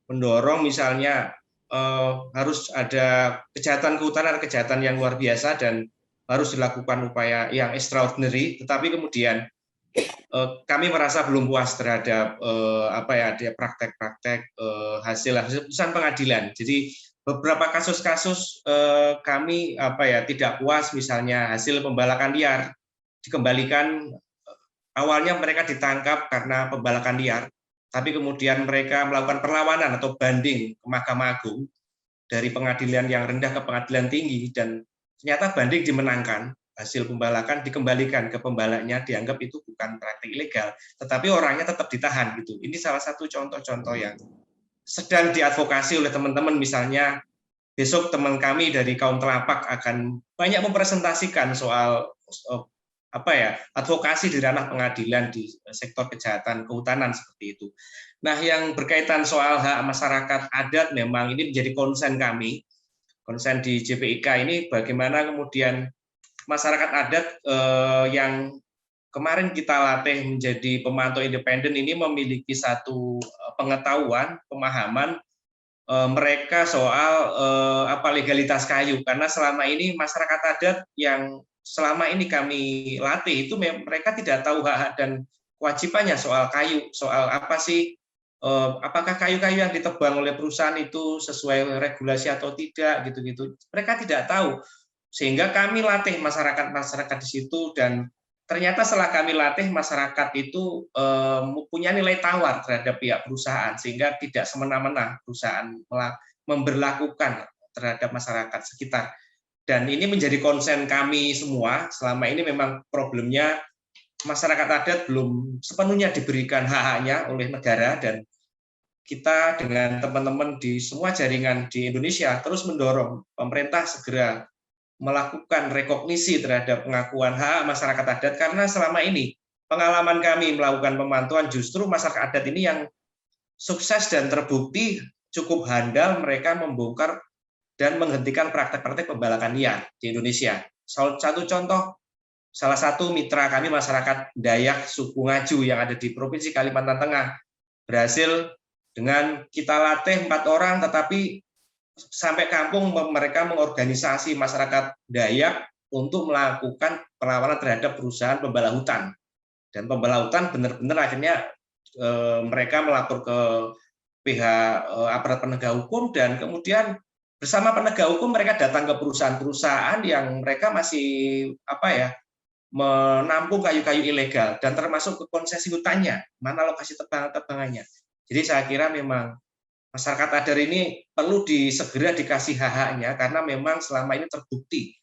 mendorong misalnya harus ada kejahatan kehutanan, kejahatan yang luar biasa dan harus dilakukan upaya yang extraordinary. Tetapi kemudian kami merasa belum puas terhadap ada praktek-praktek hasil putusan pengadilan. Jadi beberapa kasus-kasus kami tidak puas, misalnya hasil pembalakan liar dikembalikan. Awalnya mereka ditangkap karena pembalakan liar, tapi kemudian mereka melakukan perlawanan atau banding ke Mahkamah Agung dari pengadilan yang rendah ke pengadilan tinggi, dan ternyata banding dimenangkan, hasil pembalakan dikembalikan ke pembalaknya, dianggap itu bukan praktik ilegal, tetapi orangnya tetap ditahan gitu. Ini salah satu contoh-contoh yang sedang diadvokasi oleh teman-teman. Misalnya besok teman kami dari kaum telapak akan banyak mempresentasikan soal advokasi di ranah pengadilan di sektor kejahatan kehutanan seperti itu. Nah, yang berkaitan soal hak masyarakat adat memang ini menjadi konsen kami, konsen di JPIK ini, bagaimana kemudian masyarakat adat yang kemarin kita latih menjadi pemantau independen ini memiliki satu pengetahuan, pemahaman mereka soal legalitas kayu, karena selama ini masyarakat adat yang selama ini kami latih itu mereka tidak tahu hak-hak dan kewajibannya soal kayu, soal apa sih, apakah kayu-kayu yang ditebang oleh perusahaan itu sesuai regulasi atau tidak, gitu-gitu. Mereka tidak tahu, sehingga kami latih masyarakat di situ, dan ternyata setelah kami latih, masyarakat itu punya nilai tawar terhadap pihak perusahaan, sehingga tidak semena-mena perusahaan memberlakukan terhadap masyarakat sekitar. Dan ini menjadi konsen kami semua. Selama ini memang problemnya masyarakat adat belum sepenuhnya diberikan hak-haknya oleh negara, dan kita dengan teman-teman di semua jaringan di Indonesia terus mendorong pemerintah segera melakukan rekognisi terhadap pengakuan hak masyarakat adat, karena selama ini pengalaman kami melakukan pemantauan justru masyarakat adat ini yang sukses dan terbukti cukup handal mereka membongkar dan menghentikan praktek-praktek pembalakan liar di Indonesia. Satu contoh, salah satu mitra kami masyarakat Dayak suku Ngaju yang ada di Provinsi Kalimantan Tengah berhasil dengan kita latih 4 orang, tetapi sampai kampung mereka mengorganisasi masyarakat Dayak untuk melakukan perlawanan terhadap perusahaan pembala hutan. Dan pembala hutan benar-benar akhirnya mereka melapor ke pihak aparat penegak hukum, dan kemudian bersama penegak hukum mereka datang ke perusahaan-perusahaan yang mereka masih menampung kayu-kayu ilegal, dan termasuk ke konsesi hutannya, mana lokasi tebangannya. Jadi saya kira memang masyarakat adat ini perlu segera dikasih hak-haknya, karena memang selama ini terbukti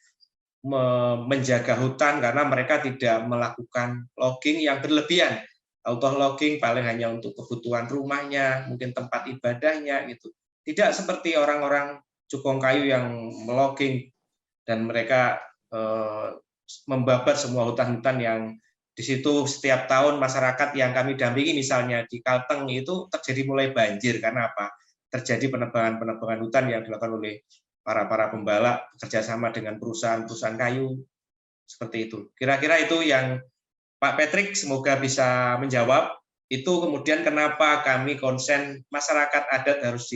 menjaga hutan karena mereka tidak melakukan logging yang berlebihan. Auto logging paling hanya untuk kebutuhan rumahnya, mungkin tempat ibadahnya gitu. Tidak seperti orang-orang cukong kayu yang melogging dan mereka membabat semua hutan-hutan yang di situ. Setiap tahun masyarakat yang kami dampingi misalnya di Kalteng itu terjadi mulai banjir karena apa? Terjadi penebangan hutan yang dilakukan oleh para pembala bekerjasama dengan perusahaan-perusahaan kayu seperti itu. Kira-kira itu yang Pak Patrick semoga bisa menjawab. Itu kemudian kenapa kami konsen masyarakat adat harus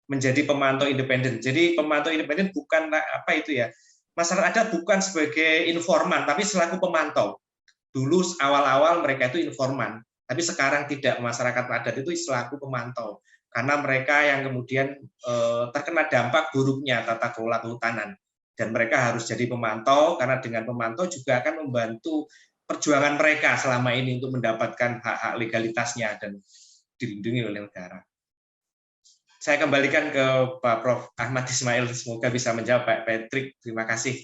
menjadi pemantau independen. Jadi pemantau independen bukan masyarakat adat bukan sebagai informan, tapi selaku pemantau. Dulu awal-awal mereka itu informan, tapi sekarang tidak, masyarakat adat itu selaku pemantau, karena mereka yang kemudian terkena dampak buruknya tata kelola kehutanan, dan mereka harus jadi pemantau, karena dengan pemantau juga akan membantu perjuangan mereka selama ini untuk mendapatkan hak-hak legalitasnya dan dilindungi oleh negara. Saya kembalikan ke Pak Prof. Ahmad Ismail, semoga bisa menjawab Pak Patrick. Terima kasih.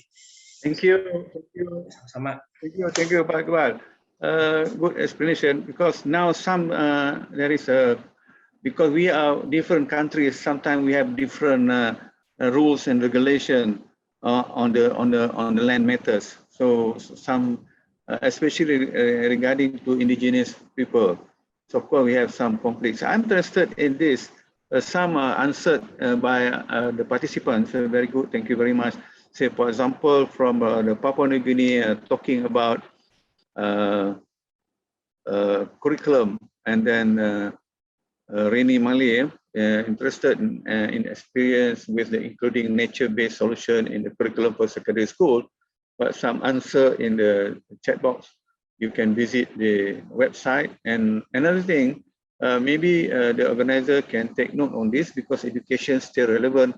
Thank you. Sama. Thank you, Pak Iqbal. Good explanation. Because now there is because we are different countries. Sometimes we have different rules and regulation on the land matters. So some, especially regarding to indigenous people. So of course we have some conflicts. I'm interested in this. Some answered by the participants. Very good. Thank you very much. Say, for example, from the Papua New Guinea, talking about curriculum, and then Reni Mali, interested in experience with including nature-based solution in the curriculum for secondary school, but some answer in the chat box. You can visit the website. And another thing, maybe the organizer can take note on this, because education is still relevant.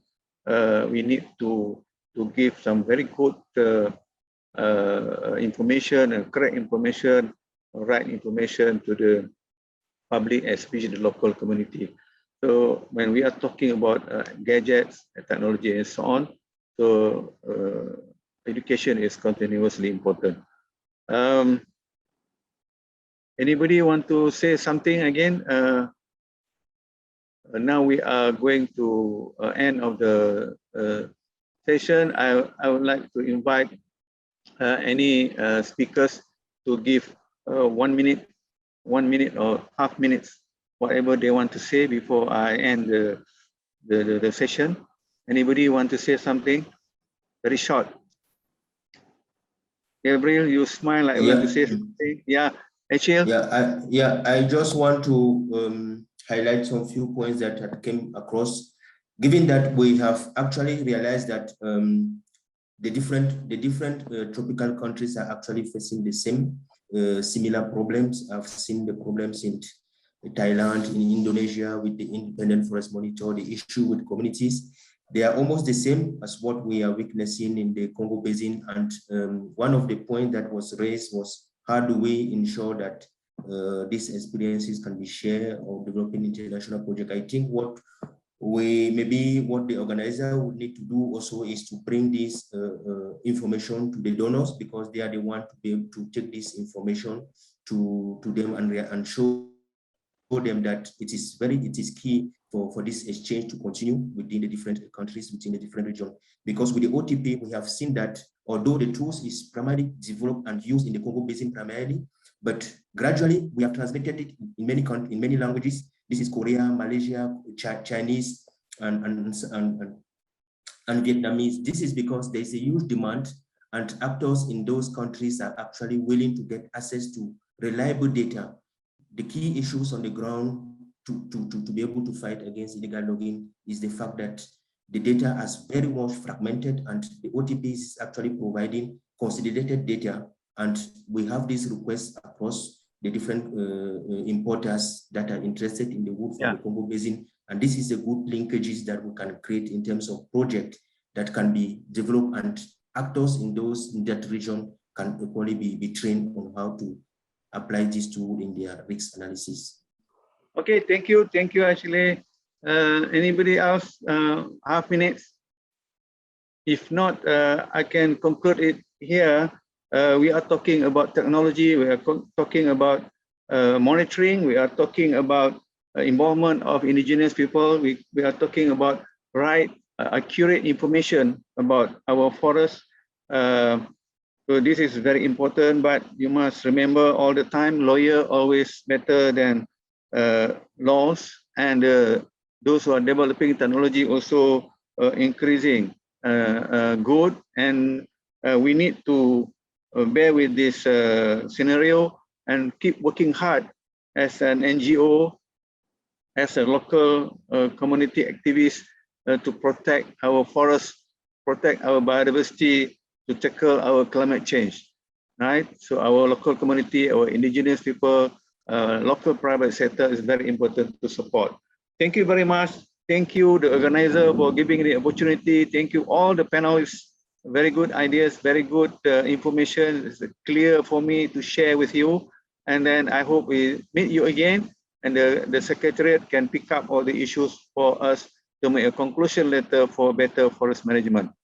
We need to give some very good information, correct information, right information to the public, especially the local community. So when we are talking about gadgets, technology, and so on, so education is continuously important. Anybody want to say something again? Now we are going to end of the session. I would like to invite any speakers to give 1 minute or half minutes, whatever they want to say before I end the session. Anybody want to say something? Very short. Gabriel, you smile like you want to say something. Yeah, Achille? I just want to highlight some few points that came across. Given that we have actually realized that the different tropical countries are actually facing the same similar problems. I've seen the problems in Thailand, in Indonesia with the independent forest monitor, the issue with communities. They are almost the same as what we are witnessing in the Congo Basin. And one of the points that was raised was, how do we ensure that these experiences can be shared or developing international project? I think what the organizer would need to do also is to bring this information to the donors, because they are the ones to be able to take this information to them and show them that it is key for this exchange to continue within the different countries, within the different regions. Because with the OTP, we have seen that although the tools is primarily developed and used in the Congo Basin primarily, but gradually we have translated it in many languages. This is Korea, Malaysia, Chinese, and Vietnamese. This is because there is a huge demand, and actors in those countries are actually willing to get access to reliable data. The key issues on the ground to be able to fight against illegal logging is the fact that the data is very much fragmented, and the OTP is actually providing consolidated data. And we have these requests across the different importers that are interested in the wood from the Congo Basin. And this is a good linkages that we can create in terms of project that can be developed, and actors in that region can equally be trained on how to apply this tool in their risk analysis. Okay, thank you, Ashley. Anybody else? Half minutes? If not, I can conclude it here. We are talking about technology. We are talking about monitoring. We are talking about involvement of indigenous people. We are talking about accurate information about our forests. So this is very important, but you must remember all the time, lawyer always better than laws, and those who are developing technology also increasing good, and we need to bear with this scenario and keep working hard as an NGO, as a local community activist to protect our forests, protect our biodiversity, to tackle our climate change, right? So our local community, our indigenous people, local private sector is very important to support. Thank you very much. Thank you, the organizer, for giving the opportunity. Thank you, all the panelists. Very good ideas, very good information. It's clear for me to share with you. And then I hope we meet you again, and the Secretariat can pick up all the issues for us to make a conclusion letter for better forest management.